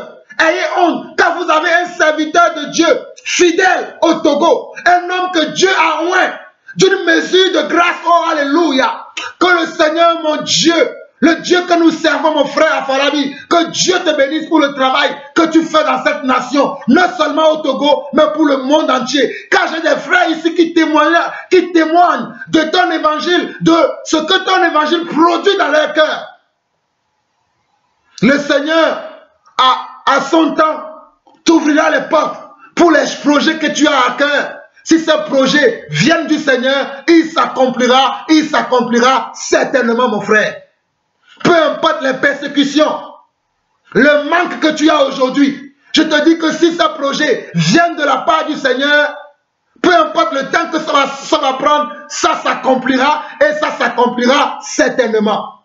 car vous avez un serviteur de Dieu, fidèle au Togo, un homme que Dieu a oint, d'une mesure de grâce, oh alléluia. Que le Seigneur, mon Dieu, le Dieu que nous servons, mon frère Afolabi, que Dieu te bénisse pour le travail que tu fais dans cette nation, non seulement au Togo, mais pour le monde entier. Car j'ai des frères ici qui témoignent de ton évangile, de ce que ton évangile produit dans leur cœur. Le Seigneur, à son temps, t'ouvrira les portes pour les projets que tu as à cœur. Si ces projets viennent du Seigneur, il s'accomplira certainement, mon frère. Peu importe les persécutions, le manque que tu as aujourd'hui, je te dis que si ces projets viennent de la part du Seigneur, peu importe le temps que ça va prendre, ça s'accomplira et ça s'accomplira certainement.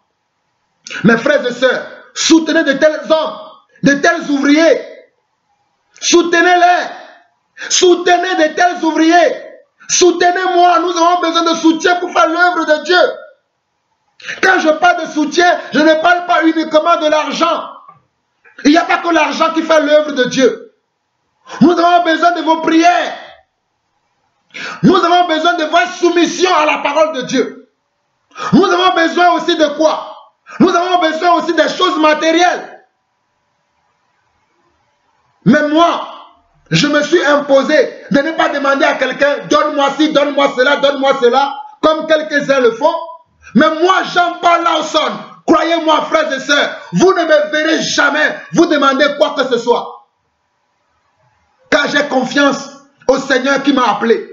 Mes frères et sœurs, soutenez de tels hommes, de tels ouvriers. Soutenez-les. Soutenez de tels ouvriers. Soutenez-moi. Nous avons besoin de soutien pour faire l'œuvre de Dieu. Quand je parle de soutien, je ne parle pas uniquement de l'argent. Il n'y a pas que l'argent qui fait l'œuvre de Dieu. Nous avons besoin de vos prières. Nous avons besoin de votre soumission à la parole de Dieu. Nous avons besoin aussi de quoi? Nous avons besoin aussi des choses matérielles. Mais moi, je me suis imposé de ne pas demander à quelqu'un, donne-moi ci, donne-moi cela, comme quelques-uns le font. Mais moi, Jean-Paul Lawson, croyez-moi, frères et sœurs, vous ne me verrez jamais vous demander quoi que ce soit. Car j'ai confiance au Seigneur qui m'a appelé,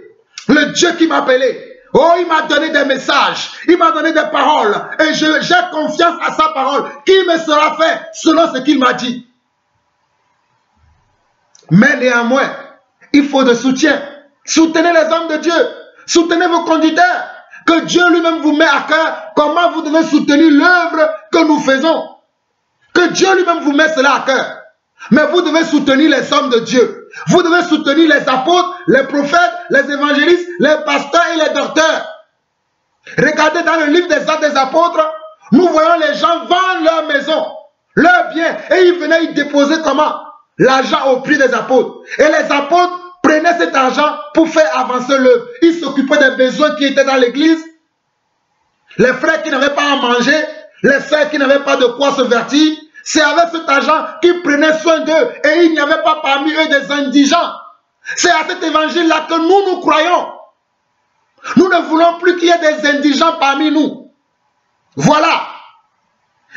le Dieu qui m'a appelé. Oh, il m'a donné des messages, il m'a donné des paroles, et j'ai confiance à sa parole, qui me sera fait selon ce qu'il m'a dit. Mais néanmoins, il faut de soutien. Soutenez les hommes de Dieu, soutenez vos conducteurs, que Dieu lui-même vous met à cœur comment vous devez soutenir l'œuvre que nous faisons. Que Dieu lui-même vous met cela à cœur. Mais vous devez soutenir les hommes de Dieu. Vous devez soutenir les apôtres, les prophètes, les évangélistes, les pasteurs et les docteurs. Regardez dans le livre des Actes des Apôtres, nous voyons les gens vendre leur maison, leurs biens, et ils venaient y déposer comment? L'argent au prix des apôtres. Et les apôtres prenaient cet argent pour faire avancer l'œuvre. Ils s'occupaient des besoins qui étaient dans l'église. Les frères qui n'avaient pas à manger, les sœurs qui n'avaient pas de quoi se vertir. C'est avec cet argent qu'ils prenaient soin d'eux. Et il n'y avait pas parmi eux des indigents. C'est à cet évangile-là que nous croyons. Nous ne voulons plus qu'il y ait des indigents parmi nous. Voilà.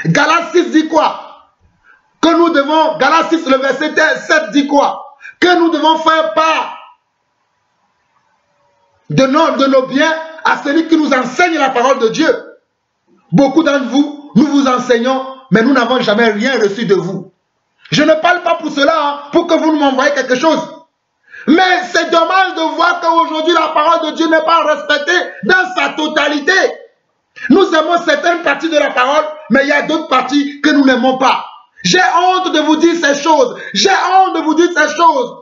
Galates 6 dit quoi? Que nous devons, Galates 6, le verset 7 dit quoi? Que nous devons faire part de nos biens à celui qui nous enseigne la parole de Dieu. Beaucoup d'entre vous, nous vous enseignons, mais nous n'avons jamais rien reçu de vous. Je ne parle pas pour cela, hein, pour que vous m'envoyiez quelque chose. Mais c'est dommage de voir qu'aujourd'hui la parole de Dieu n'est pas respectée dans sa totalité. Nous aimons certaines parties de la parole, mais il y a d'autres parties que nous n'aimons pas. J'ai honte de vous dire ces choses. J'ai honte de vous dire ces choses.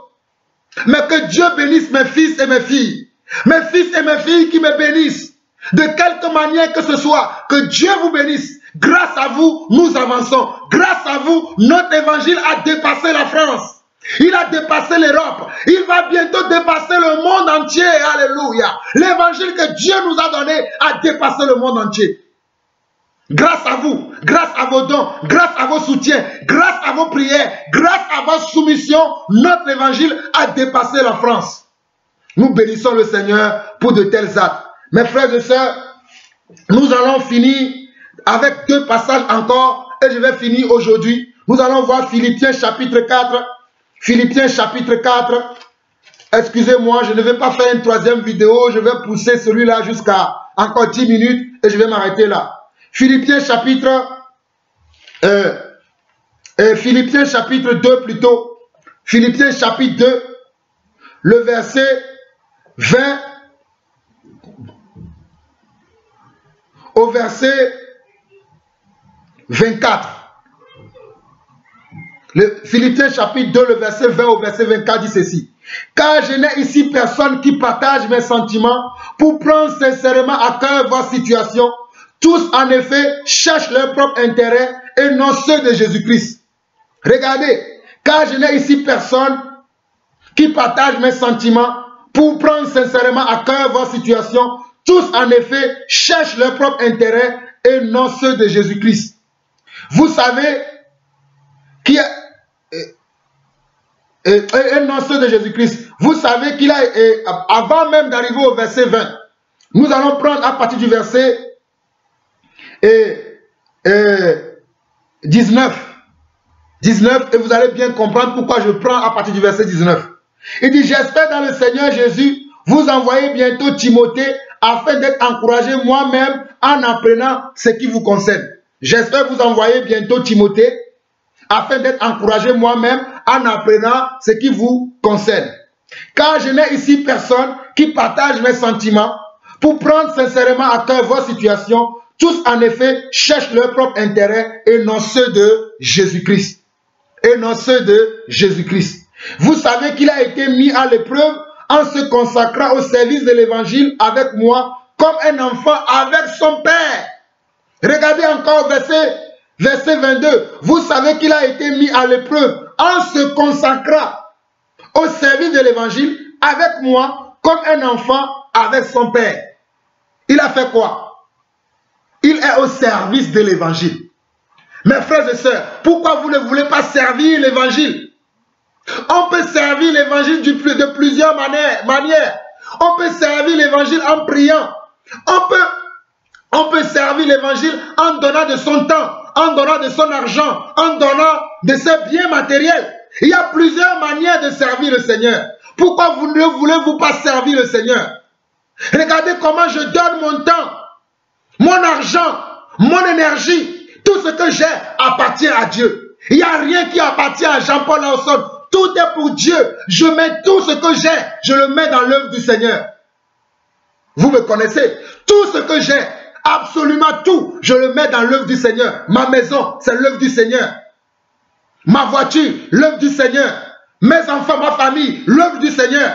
Mais que Dieu bénisse mes fils et mes filles. Mes fils et mes filles qui me bénissent. De quelque manière que ce soit. Que Dieu vous bénisse. Grâce à vous, nous avançons. Grâce à vous, notre évangile a dépassé la France. Il a dépassé l'Europe. Il va bientôt dépasser le monde entier. Alléluia. L'évangile que Dieu nous a donné a dépassé le monde entier. Grâce à vous, grâce à vos dons, grâce à vos soutiens, grâce à vos prières, grâce à votre soumission, notre évangile a dépassé la France. Nous bénissons le Seigneur pour de tels actes. Mes frères et sœurs, nous allons finir avec deux passages encore et je vais finir aujourd'hui. Nous allons voir Philippiens chapitre 4. Philippiens chapitre 4. Excusez-moi, je ne vais pas faire une troisième vidéo. Je vais pousser celui-là jusqu'à encore 10 minutes et je vais m'arrêter là. Philippiens chapitre 2 plutôt. Philippiens chapitre 2, le verset 20 au verset 24. Philippiens chapitre 2, le verset 20 au verset 24 dit ceci. Car je n'ai ici personne qui partage mes sentiments pour prendre sincèrement à cœur votre situation. Tous, en effet, cherchent leur propre intérêt et non ceux de Jésus-Christ. Regardez, car je n'ai ici personne qui partage mes sentiments pour prendre sincèrement à cœur votre situation. Tous, en effet, cherchent leur propre intérêt et non ceux de Jésus-Christ. Vous savez qui a... Et non ceux de Jésus-Christ. Vous savez qu'il a... avant même d'arriver au verset 20, nous allons prendre à partir du verset... 19, et vous allez bien comprendre pourquoi je prends à partir du verset 19. Il dit, j'espère dans le Seigneur Jésus, vous envoyer bientôt Timothée afin d'être encouragé moi-même en apprenant ce qui vous concerne. J'espère vous envoyer bientôt Timothée afin d'être encouragé moi-même en apprenant ce qui vous concerne. Car je n'ai ici personne qui partage mes sentiments pour prendre sincèrement à cœur votre situation. Tous, en effet, cherchent leur propre intérêt et non ceux de Jésus-Christ. Et non ceux de Jésus-Christ. Vous savez qu'il a été mis à l'épreuve en se consacrant au service de l'évangile avec moi, comme un enfant avec son père. Regardez encore verset 22. Vous savez qu'il a été mis à l'épreuve en se consacrant au service de l'évangile avec moi, comme un enfant avec son père. Il a fait quoi? Il est au service de l'évangile. Mes frères et sœurs, pourquoi vous ne voulez pas servir l'évangile? On peut servir l'évangile de plusieurs manières. On peut servir l'évangile en priant. On peut servir l'évangile en donnant de son temps, en donnant de son argent, en donnant de ses biens matériels. Il y a plusieurs manières de servir le Seigneur. Pourquoi vous ne voulez-vous pas servir le Seigneur? Regardez comment je donne mon temps, mon argent, mon énergie. Tout ce que j'ai appartient à Dieu. Il n'y a rien qui appartient à Jean-Paul Lawson. Tout est pour Dieu. Je mets tout ce que j'ai, je le mets dans l'œuvre du Seigneur. Vous me connaissez? Tout ce que j'ai, absolument tout, je le mets dans l'œuvre du Seigneur. Ma maison, c'est l'œuvre du Seigneur. Ma voiture, l'œuvre du Seigneur. Mes enfants, ma famille, l'œuvre du Seigneur.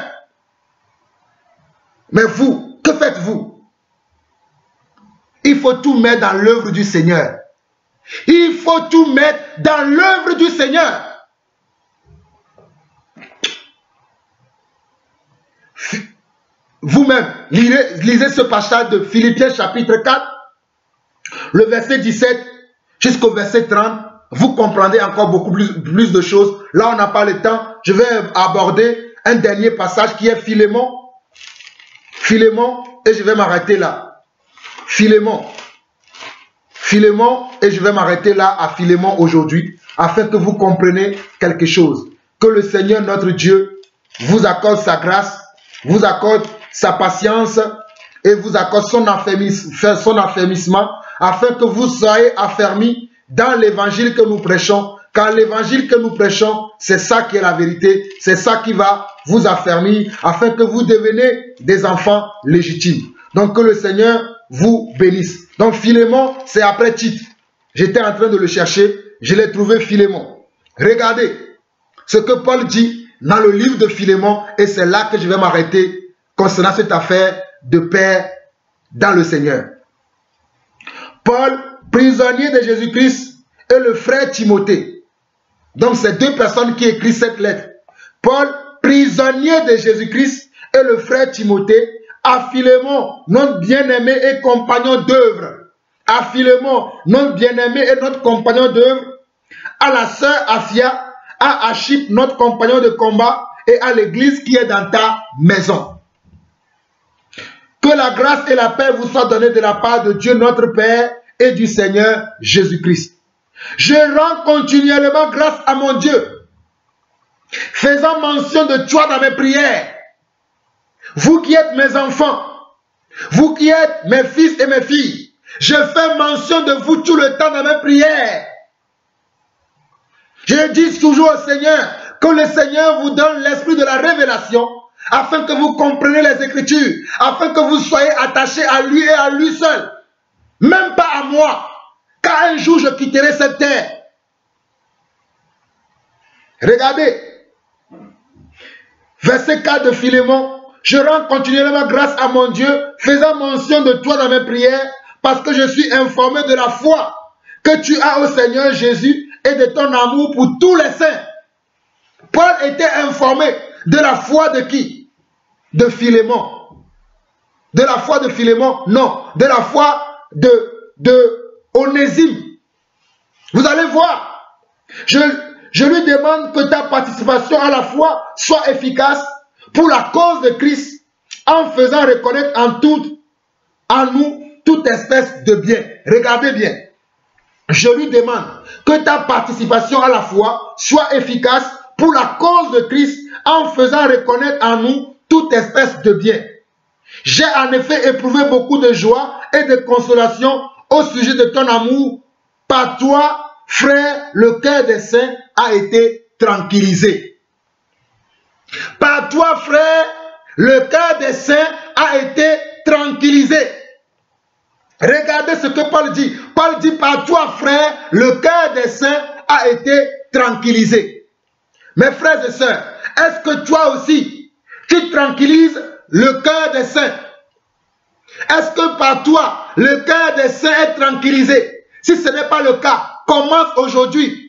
Mais vous, que faites-vous? Il faut tout mettre dans l'œuvre du Seigneur. Il faut tout mettre dans l'œuvre du Seigneur. Vous-même, lisez ce passage de Philippiens chapitre 4, le verset 17 jusqu'au verset 30. Vous comprendrez encore beaucoup plus de choses. Là, on n'a pas le temps. Je vais aborder un dernier passage qui est Philémon. Philémon, et je vais m'arrêter là. Philémon, et je vais m'arrêter là à Philémon aujourd'hui, afin que vous compreniez quelque chose. Que le Seigneur, notre Dieu, vous accorde sa grâce, vous accorde sa patience, et vous accorde son affermissement, afin que vous soyez affermis dans l'évangile que nous prêchons. Car l'évangile que nous prêchons, c'est ça qui est la vérité, c'est ça qui va vous affermir, afin que vous deveniez des enfants légitimes. Donc que le Seigneur vous bénisse. Donc Philémon, c'est après Tite. J'étais en train de le chercher, je l'ai trouvé Philémon. Regardez ce que Paul dit dans le livre de Philémon, et c'est là que je vais m'arrêter concernant cette affaire de paix dans le Seigneur. Paul, prisonnier de Jésus-Christ, et le frère Timothée. Donc c'est deux personnes qui écrivent cette lettre. Paul, prisonnier de Jésus-Christ, et le frère Timothée, à Philémon, notre bien-aimé et compagnon d'œuvre. À Philémon, notre bien-aimé et notre compagnon d'œuvre. À la sœur Aphia, à Archippe, notre compagnon de combat, et à l'église qui est dans ta maison. Que la grâce et la paix vous soient données de la part de Dieu notre Père et du Seigneur Jésus-Christ. Je rends continuellement grâce à mon Dieu, faisant mention de toi dans mes prières. Vous qui êtes mes enfants, vous qui êtes mes fils et mes filles, je fais mention de vous tout le temps dans mes prières. Je dis toujours au Seigneur que le Seigneur vous donne l'esprit de la révélation, afin que vous compreniez les Écritures, afin que vous soyez attachés à lui et à lui seul, même pas à moi, car un jour je quitterai cette terre. Regardez, verset 4 de Philémon. Je rends continuellement grâce à mon Dieu, faisant mention de toi dans mes prières, parce que je suis informé de la foi que tu as au Seigneur Jésus et de ton amour pour tous les saints. Paul était informé de la foi de qui? De Philémon. De la foi de Philémon? Non. De la foi de Onésime. Vous allez voir. Je lui demande que ta participation à la foi soit efficace pour la cause de Christ, en faisant reconnaître en nous toute espèce de bien. Regardez bien. Je lui demande que ta participation à la foi soit efficace pour la cause de Christ, en faisant reconnaître en nous toute espèce de bien. J'ai en effet éprouvé beaucoup de joie et de consolation au sujet de ton amour. Par toi, frère, le cœur des saints a été tranquillisé. Par toi, frère, le cœur des saints a été tranquillisé. Regardez ce que Paul dit. Paul dit, par toi, frère, le cœur des saints a été tranquillisé. Mes frères et sœurs, est-ce que toi aussi, tu tranquillises le cœur des saints? Est-ce que par toi, le cœur des saints est tranquillisé? Si ce n'est pas le cas, commence aujourd'hui.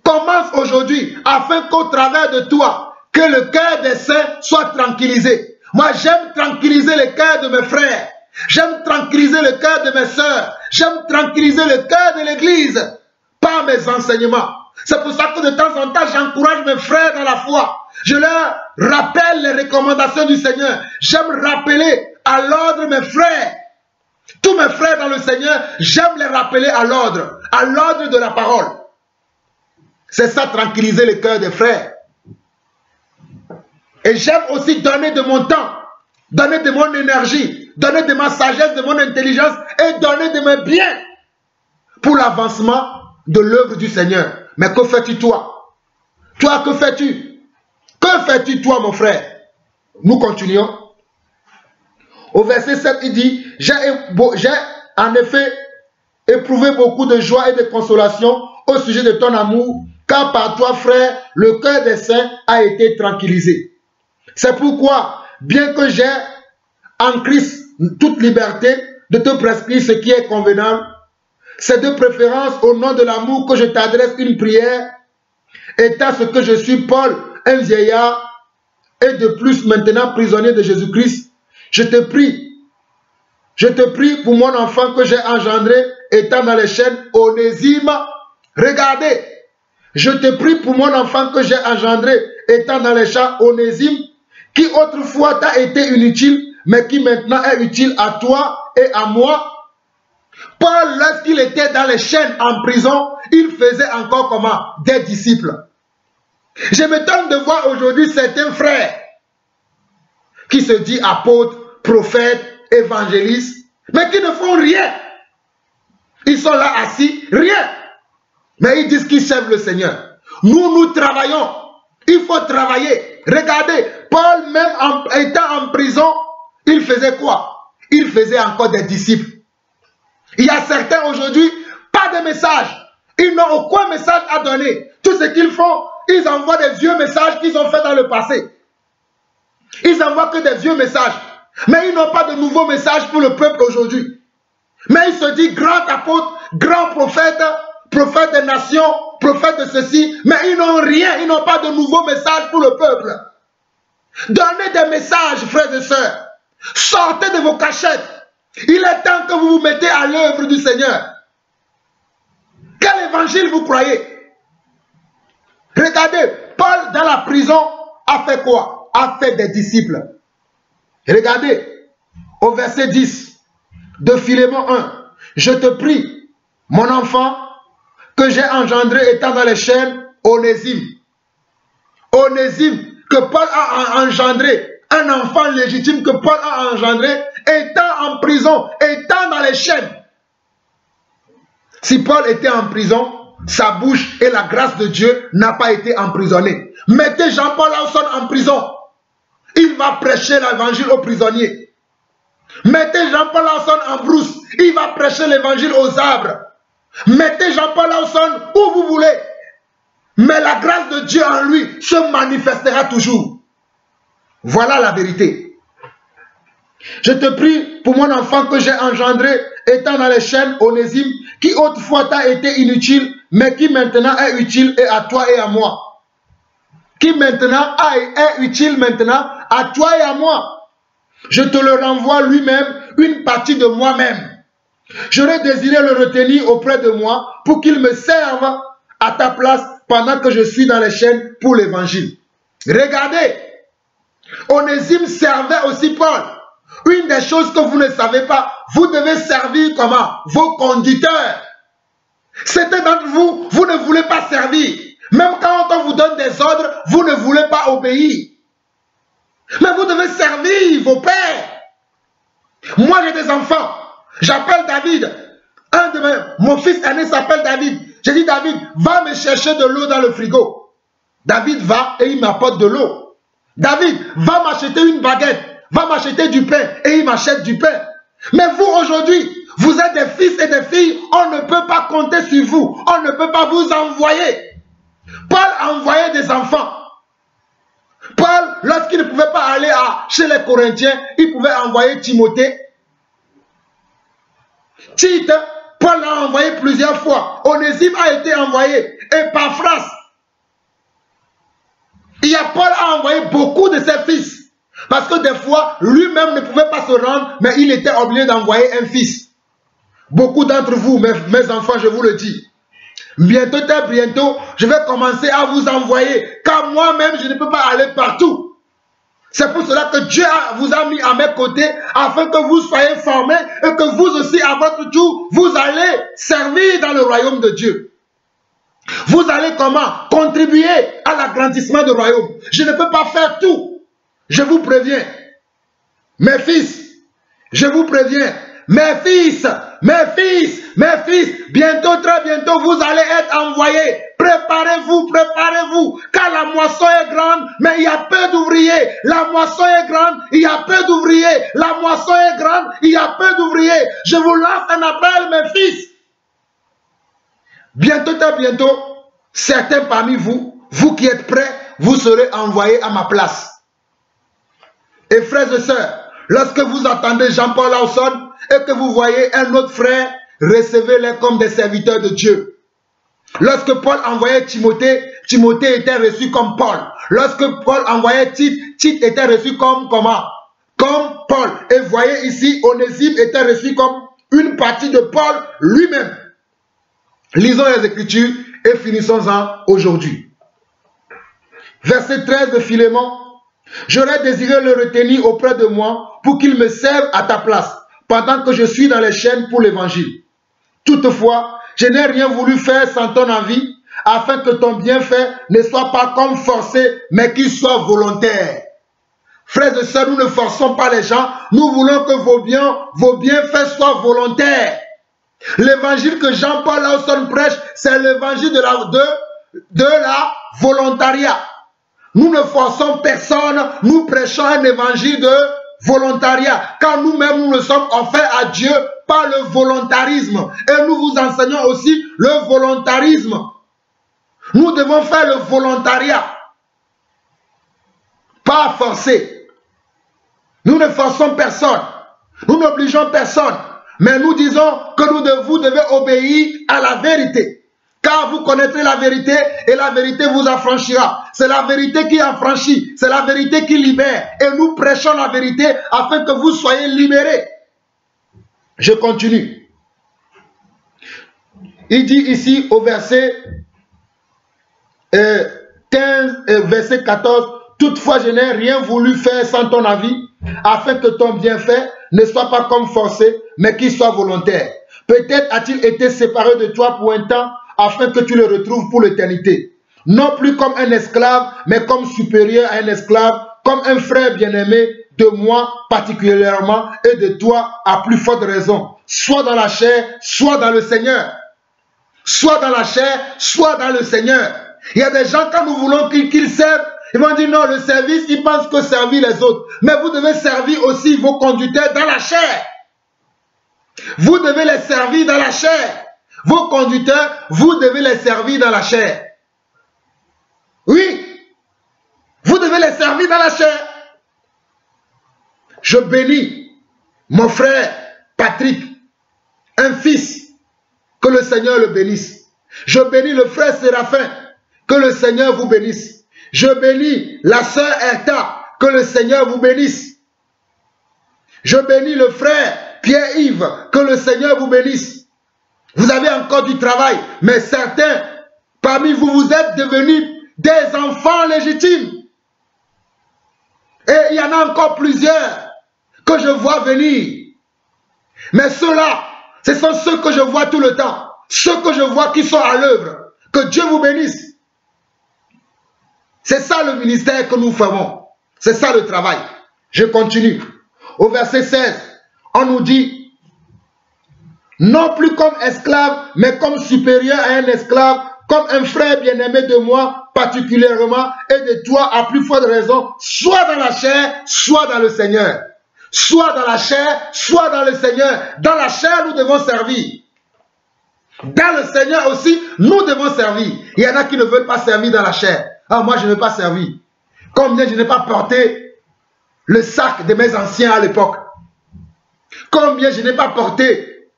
Commence aujourd'hui, afin qu'au travers de toi, que le cœur des saints soit tranquillisé. Moi, j'aime tranquilliser le cœur de mes frères. J'aime tranquilliser le cœur de mes sœurs. J'aime tranquilliser le cœur de l'Église par mes enseignements. C'est pour ça que de temps en temps, j'encourage mes frères dans la foi. Je leur rappelle les recommandations du Seigneur. J'aime rappeler à l'ordre mes frères. Tous mes frères dans le Seigneur, j'aime les rappeler à l'ordre de la parole. C'est ça, tranquilliser le cœur des frères. Et j'aime aussi donner de mon temps, donner de mon énergie, donner de ma sagesse, de mon intelligence et donner de mes biens pour l'avancement de l'œuvre du Seigneur. Mais que fais-tu toi? Toi, que fais-tu? Que fais-tu toi, mon frère? Nous continuons. Au verset 7, il dit, j'ai en effet éprouvé beaucoup de joie et de consolation au sujet de ton amour, car par toi, frère, le cœur des saints a été tranquillisé. C'est pourquoi, bien que j'ai en Christ toute liberté de te prescrire ce qui est convenable, c'est de préférence au nom de l'amour que je t'adresse une prière, étant ce que je suis Paul, un vieillard, et de plus maintenant prisonnier de Jésus-Christ. Je te prie pour mon enfant que j'ai engendré, étant dans les chaînes, Onésime. Regardez, je te prie pour mon enfant que j'ai engendré, étant dans les champs, Onésime, qui autrefois t'a été inutile, mais qui maintenant est utile à toi et à moi. Paul, lorsqu'il était dans les chaînes en prison, il faisait encore comment? Des disciples. Je m'étonne de voir aujourd'hui certains frères qui se disent apôtres, prophètes, évangélistes, mais qui ne font rien. Ils sont là assis, rien. Mais ils disent qu'ils servent le Seigneur. Nous travaillons. Il faut travailler. Regardez, Paul, même étant en prison, il faisait quoi? Il faisait encore des disciples. Il y a certains aujourd'hui, pas de message. Ils n'ont aucun message à donner. Tout ce qu'ils font, ils envoient des vieux messages qu'ils ont fait dans le passé. Ils envoient que des vieux messages. Mais ils n'ont pas de nouveaux messages pour le peuple aujourd'hui. Mais ils se disent grand apôtre, grand prophète, prophète des nations, prophète de ceci. Mais ils n'ont rien, ils n'ont pas de nouveaux messages pour le peuple. Donnez des messages, frères et sœurs. Sortez de vos cachettes. Il est temps que vous vous mettez à l'œuvre du Seigneur. Quel évangile vous croyez? Regardez, Paul dans la prison a fait quoi? A fait des disciples. Regardez, au verset 10 de Philémon 1. Je te prie, mon enfant, que j'ai engendré étant dans les chaînes, Onésime. Onésime, que Paul a engendré. Un enfant légitime que Paul a engendré, étant en prison, étant dans les chaînes. Si Paul était en prison, sa bouche et la grâce de Dieu n'a pas été emprisonnée. Mettez Jean-Paul Lawson en prison. Il va prêcher l'évangile aux prisonniers. Mettez Jean-Paul Lawson en brousse. Il va prêcher l'évangile aux arbres. Mettez Jean-Paul Lawson où vous voulez. Mais la grâce de Dieu en lui se manifestera toujours. Voilà la vérité. Je te prie pour mon enfant que j'ai engendré, étant dans les chaînes, Onésime, qui autrefois t'a été inutile, mais qui maintenant est utile et à toi et à moi. Qui maintenant est utile maintenant à toi et à moi. Je te le renvoie lui-même, une partie de moi-même. J'aurais désiré le retenir auprès de moi pour qu'il me serve à ta place pendant que je suis dans les chaînes pour l'évangile. Regardez, Onésime servait aussi Paul. Une des choses que vous ne savez pas, vous devez servir comment? Vos conducteurs. Certains d'entre vous, vous ne voulez pas servir. Même quand on vous donne des ordres, vous ne voulez pas obéir. Mais vous devez servir vos pères. Moi, j'ai des enfants. J'appelle David. Mon fils aîné s'appelle David. J'ai dit, David, va me chercher de l'eau dans le frigo. David va et il m'apporte de l'eau. David, va m'acheter une baguette. Va m'acheter du pain et il m'achète du pain. Mais vous, aujourd'hui, vous êtes des fils et des filles. On ne peut pas compter sur vous. On ne peut pas vous envoyer. Paul envoyait des enfants. Paul, lorsqu'il ne pouvait pas aller chez les Corinthiens, il pouvait envoyer Timothée. Tite, Paul l'a envoyé plusieurs fois. Onésime a été envoyé. Epaphras. Paul a envoyé beaucoup de ses fils. Parce que des fois, lui-même ne pouvait pas se rendre, mais il était obligé d'envoyer un fils. Beaucoup d'entre vous, mes enfants, je vous le dis, bientôt, je vais commencer à vous envoyer, car moi-même, je ne peux pas aller partout. C'est pour cela que Dieu vous a mis à mes côtés, afin que vous soyez formés et que vous aussi, à votre tour, vous allez servir dans le royaume de Dieu. Vous allez comment? Contribuer à l'agrandissement du royaume. Je ne peux pas faire tout. Je vous préviens. Mes fils, je vous préviens. Mes fils, bientôt, très bientôt, vous allez être envoyés. Préparez-vous, car la moisson est grande, mais il y a peu d'ouvriers. La moisson est grande, il y a peu d'ouvriers. La moisson est grande, il y a peu d'ouvriers. Je vous lance un appel, mes fils. Bientôt, très bientôt, certains parmi vous, vous qui êtes prêts, vous serez envoyés à ma place. Et frères et sœurs, lorsque vous entendez Jean-Paul Lawson et que vous voyez un autre frère, recevez-les comme des serviteurs de Dieu. Lorsque Paul envoyait Timothée, Timothée était reçu comme Paul. Lorsque Paul envoyait Tite, Tite était reçu comme comment? Comme Paul. Et voyez ici, Onésime était reçu comme une partie de Paul lui-même. Lisons les Écritures et finissons-en aujourd'hui. Verset 13 de Philémon. J'aurais désiré le retenir auprès de moi pour qu'il me serve à ta place, pendant que je suis dans les chaînes pour l'évangile. Toutefois, je n'ai rien voulu faire sans ton avis, afin que ton bienfait ne soit pas comme forcé, mais qu'il soit volontaire. Frères et sœurs, nous ne forçons pas les gens, nous voulons que vos bienfaits soient volontaires. L'évangile que Jean-Paul Lawson prêche, c'est l'évangile de la volontariat. Nous ne forçons personne, nous prêchons un évangile de volontariat, car nous-mêmes nous le sommes offerts à Dieu par le volontarisme. Et nous vous enseignons aussi le volontarisme. Nous devons faire le volontariat, pas forcer. Nous ne forçons personne, nous n'obligeons personne, mais nous disons que vous devez obéir à la vérité. Car vous connaîtrez la vérité et la vérité vous affranchira. C'est la vérité qui affranchit, c'est la vérité qui libère. Et nous prêchons la vérité afin que vous soyez libérés. Je continue. Il dit ici au verset 14, toutefois je n'ai rien voulu faire sans ton avis, afin que ton bienfait ne soit pas comme forcé, mais qu'il soit volontaire. Peut-être a-t-il été séparé de toi pour un temps, afin que tu le retrouves pour l'éternité. Non plus comme un esclave, mais comme supérieur à un esclave, comme un frère bien-aimé de moi particulièrement et de toi à plus forte raison. Soit dans la chair, soit dans le Seigneur. Soit dans la chair, soit dans le Seigneur. Il y a des gens, quand nous voulons qu'ils servent, ils vont dire non, le service, ils pensent que servir les autres. Mais vous devez servir aussi vos conducteurs dans la chair. Vous devez les servir dans la chair. Vos conducteurs, vous devez les servir dans la chair. Oui, vous devez les servir dans la chair. Je bénis mon frère Patrick, un fils, que le Seigneur le bénisse. Je bénis le frère Séraphin, que le Seigneur vous bénisse. Je bénis la sœur Erta, que le Seigneur vous bénisse. Je bénis le frère Pierre-Yves, que le Seigneur vous bénisse. Vous avez encore du travail, mais certains parmi vous, vous êtes devenus des enfants légitimes. Et il y en a encore plusieurs que je vois venir. Mais ceux-là, ce sont ceux que je vois tout le temps. Ceux que je vois qui sont à l'œuvre. Que Dieu vous bénisse. C'est ça le ministère que nous faisons. C'est ça le travail. Je continue. Au verset 16, on nous dit: non plus comme esclave, mais comme supérieur à un esclave, comme un frère bien-aimé de moi particulièrement et de toi à plus forte raison, soit dans la chair, soit dans le Seigneur. Soit dans la chair, soit dans le Seigneur. Dans la chair, nous devons servir. Dans le Seigneur aussi, nous devons servir. Il y en a qui ne veulent pas servir dans la chair. Ah, moi, je ne veux pas servir. Combien je n'ai pas porté le sac de mes anciens à l'époque. Combien je n'ai pas porté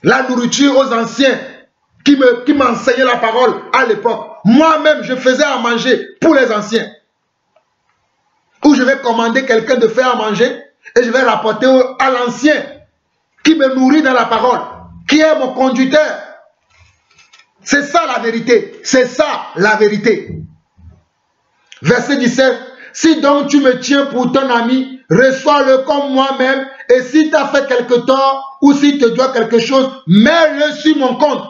la nourriture aux anciens qui m'enseignaient la parole à l'époque. Moi-même, je faisais à manger pour les anciens. où je vais commander quelqu'un de faire à manger et je vais rapporter à l'ancien qui me nourrit dans la parole, qui est mon conducteur. C'est ça la vérité. C'est ça la vérité. Verset 17. Si donc tu me tiens pour ton ami, reçois-le comme moi-même, et si tu as fait quelque tort ou si te dois quelque chose, mets-le sur mon compte.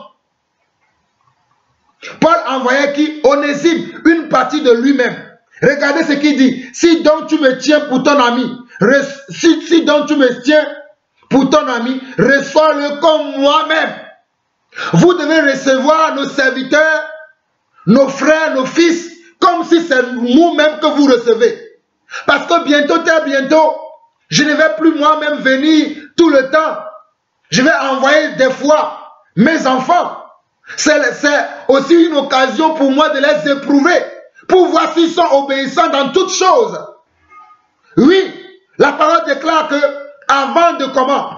Paul envoyait qui? Onésime, une partie de lui-même. Regardez ce qu'il dit. Si donc tu me tiens pour ton ami, si donc tu me tiens pour ton ami, reçois-le comme moi-même. Vous devez recevoir nos serviteurs, nos frères, nos fils, comme si c'est nous-mêmes que vous recevez. Parce que bientôt, très bientôt, je ne vais plus moi-même venir tout le temps. Je vais envoyer des fois mes enfants. C'est aussi une occasion pour moi de les éprouver, pour voir s'ils sont obéissants dans toutes choses. Oui, la parole déclare que avant de comment?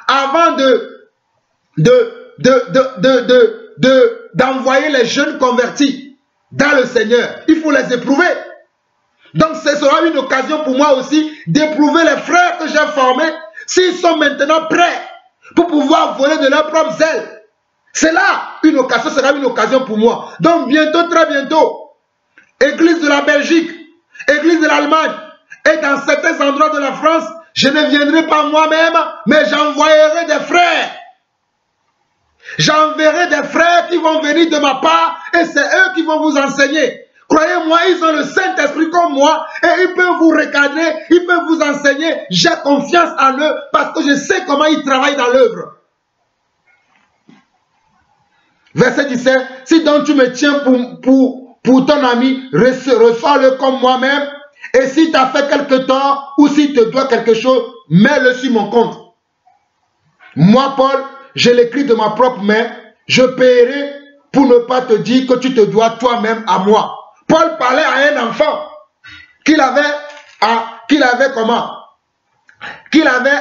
Avant d'envoyer les jeunes convertis dans le Seigneur, il faut les éprouver. Donc ce sera une occasion pour moi aussi d'éprouver les frères que j'ai formés, s'ils sont maintenant prêts pour pouvoir voler de leur propre zèle. C'est là une occasion, ce sera une occasion pour moi. Donc bientôt, très bientôt, Église de la Belgique, Église de l'Allemagne, et dans certains endroits de la France, je ne viendrai pas moi-même, mais j'envoyerai des frères. J'enverrai des frères qui vont venir de ma part, et c'est eux qui vont vous enseigner. Croyez-moi, ils ont le Saint-Esprit comme moi, et ils peuvent vous recadrer, ils peuvent vous enseigner. J'ai confiance en eux, parce que je sais comment ils travaillent dans l'œuvre. Verset 17, si donc tu me tiens pour ton ami, reçois-le comme moi-même, et si tu as fait quelque tort, ou si tu dois quelque chose, mets-le sur mon compte. Moi, Paul, je l'écris de ma propre main, je paierai pour ne pas te dire que tu te dois toi-même à moi. Paul parlait à un enfant qu'il avait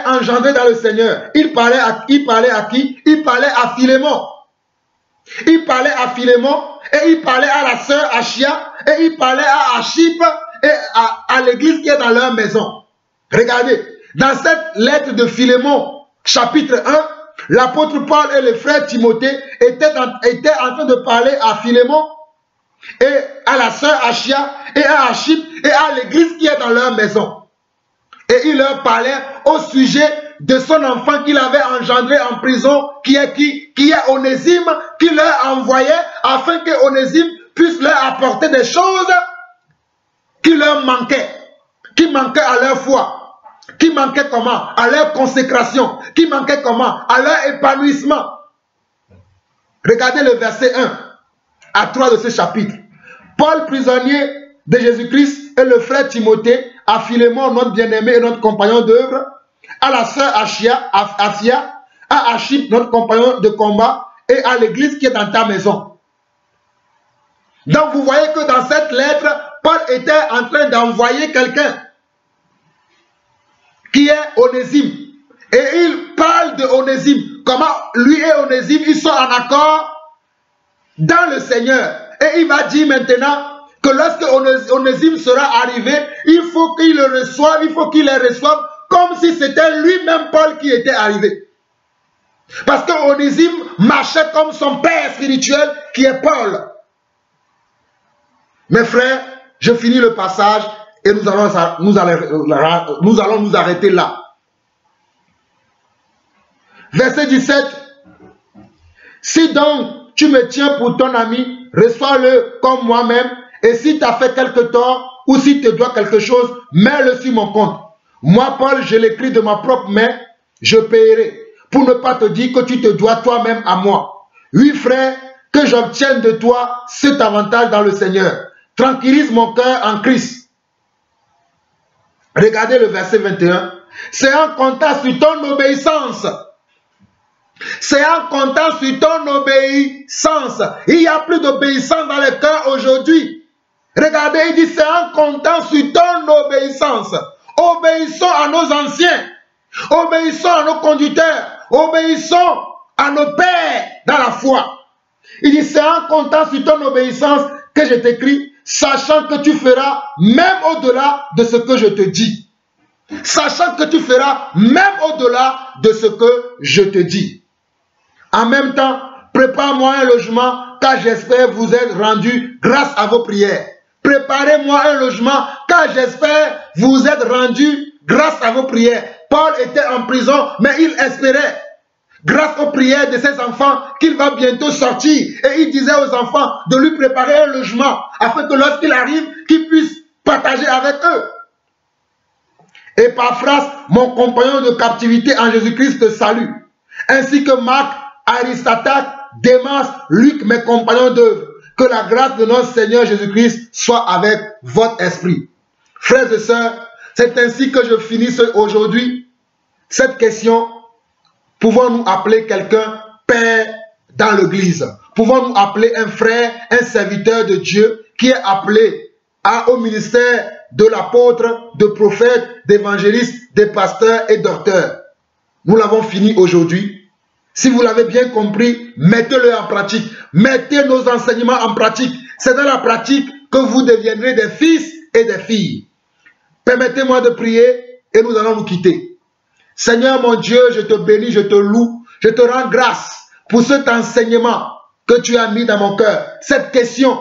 engendré dans le Seigneur. Il parlait à qui? Il parlait à Philémon. Il parlait à Philémon et il parlait à la sœur Achia et il parlait à Archippe et à l'église qui est dans leur maison. Regardez, dans cette lettre de Philémon, chapitre 1, l'apôtre Paul et le frère Timothée étaient en train de parler à Philémon et à la sœur Achia et à Archippe et à l'église qui est dans leur maison. Et il leur parlait au sujet de son enfant qu'il avait engendré en prison, qui est Onésime, qui leur envoyait afin que Onésime puisse leur apporter des choses qui leur manquaient, qui manquaient à leur foi, qui manquaient comment? À leur consécration, qui manquaient comment? À leur épanouissement. Regardez le verset 1 à 3 de ce chapitre. Paul, prisonnier de Jésus-Christ, et le frère Timothée, à Philémon, notre bien-aimé et notre compagnon d'œuvre, à la sœur Achia, à Archippe, notre compagnon de combat, et à l'église qui est dans ta maison. Donc vous voyez que dans cette lettre, Paul était en train d'envoyer quelqu'un qui est Onésime. Et il parle de Onésime. Comment lui et Onésime, ils sont en accord dans le Seigneur. Et il va dire maintenant que lorsque Onésime sera arrivé, il faut qu'il le reçoive, il faut qu'il les reçoive comme si c'était lui-même Paul qui était arrivé. Parce que Onésime marchait comme son père spirituel qui est Paul. Mes frères, je finis le passage et nous allons nous arrêter là. Verset 17. Si donc tu me tiens pour ton ami, reçois-le comme moi-même, et si tu as fait quelque tort ou si tu dois quelque chose, mets-le sur mon compte. Moi, Paul, je l'écris de ma propre main, je paierai, pour ne pas te dire que tu te dois toi-même à moi. Oui, frère, que j'obtienne de toi cet avantage dans le Seigneur. Tranquillise mon cœur en Christ. Regardez le verset 21. C'est en comptant sur ton obéissance. C'est en comptant sur ton obéissance. Il n'y a plus d'obéissance dans le cœur aujourd'hui. Regardez, il dit c'est en comptant sur ton obéissance. Obéissons à nos anciens. Obéissons à nos conducteurs. Obéissons à nos pères dans la foi. Il dit c'est en comptant sur ton obéissance que je t'écris. sachant que tu feras même au-delà de ce que je te dis. Sachant que tu feras même au-delà de ce que je te dis. En même temps, prépare-moi un logement, car j'espère vous être rendu grâce à vos prières. Préparez-moi un logement, car j'espère vous être rendu grâce à vos prières. Paul était en prison, mais il espérait, grâce aux prières de ses enfants, qu'il va bientôt sortir. Et il disait aux enfants de lui préparer un logement, afin que lorsqu'il arrive, qu'il puisse partager avec eux. Épaphras, mon compagnon de captivité en Jésus-Christ, te salue, ainsi que Marc, Aristarque, Démas, Luc, mes compagnons d'œuvre. Que la grâce de notre Seigneur Jésus-Christ soit avec votre esprit. Frères et sœurs, c'est ainsi que je finis aujourd'hui cette question. Pouvons-nous appeler quelqu'un père dans l'église? Pouvons-nous appeler un frère, un serviteur de Dieu qui est appelé au ministère de l'apôtre, de prophète, d'évangéliste, de pasteur et docteur? Nous l'avons fini aujourd'hui. Si vous l'avez bien compris, mettez-le en pratique. Mettez nos enseignements en pratique. C'est dans la pratique que vous deviendrez des fils et des filles. Permettez-moi de prier et nous allons nous quitter. Seigneur mon Dieu, je te bénis, je te loue, je te rends grâce pour cet enseignement que tu as mis dans mon cœur. Cette question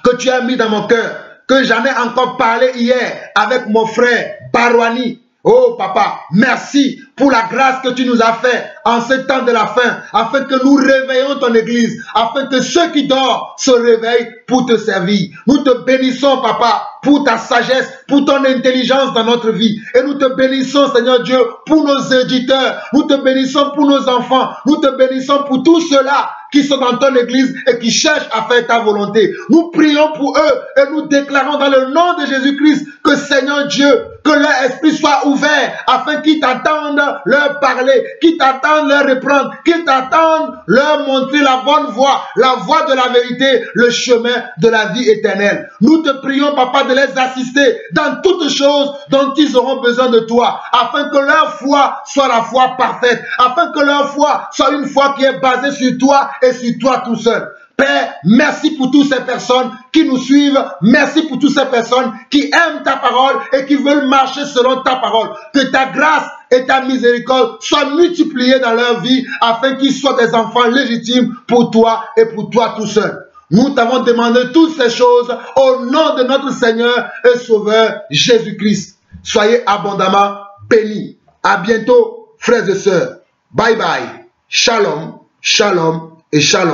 que tu as mis dans mon cœur, que j'en ai encore parlé hier avec mon frère Barouani. Oh papa, merci pour la grâce que tu nous as fait en ce temps de la fin, afin que nous réveillons ton église, afin que ceux qui dorment se réveillent pour te servir. Nous te bénissons papa pour ta sagesse, pour ton intelligence dans notre vie. Et nous te bénissons Seigneur Dieu pour nos éditeurs, nous te bénissons pour nos enfants, nous te bénissons pour tous ceux-là qui sont dans ton église et qui cherchent à faire ta volonté. Nous prions pour eux et nous déclarons dans le nom de Jésus-Christ que Seigneur Dieu, que leur esprit soit ouvert afin qu'ils t'attendent leur parler, qu'ils t'attendent leur reprendre, qu'ils t'attendent leur montrer la bonne voie, la voie de la vérité, le chemin de la vie éternelle. Nous te prions papa de les assister dans toutes choses dont ils auront besoin de toi, afin que leur foi soit la foi parfaite, afin que leur foi soit une foi qui est basée sur toi et sur toi tout seul. Père, merci pour toutes ces personnes qui nous suivent. Merci pour toutes ces personnes qui aiment ta parole et qui veulent marcher selon ta parole. Que ta grâce et ta miséricorde soient multipliées dans leur vie afin qu'ils soient des enfants légitimes pour toi et pour toi tout seul. Nous t'avons demandé toutes ces choses au nom de notre Seigneur et Sauveur Jésus-Christ. Soyez abondamment bénis. À bientôt, frères et sœurs. Bye bye. Shalom, shalom et shalom.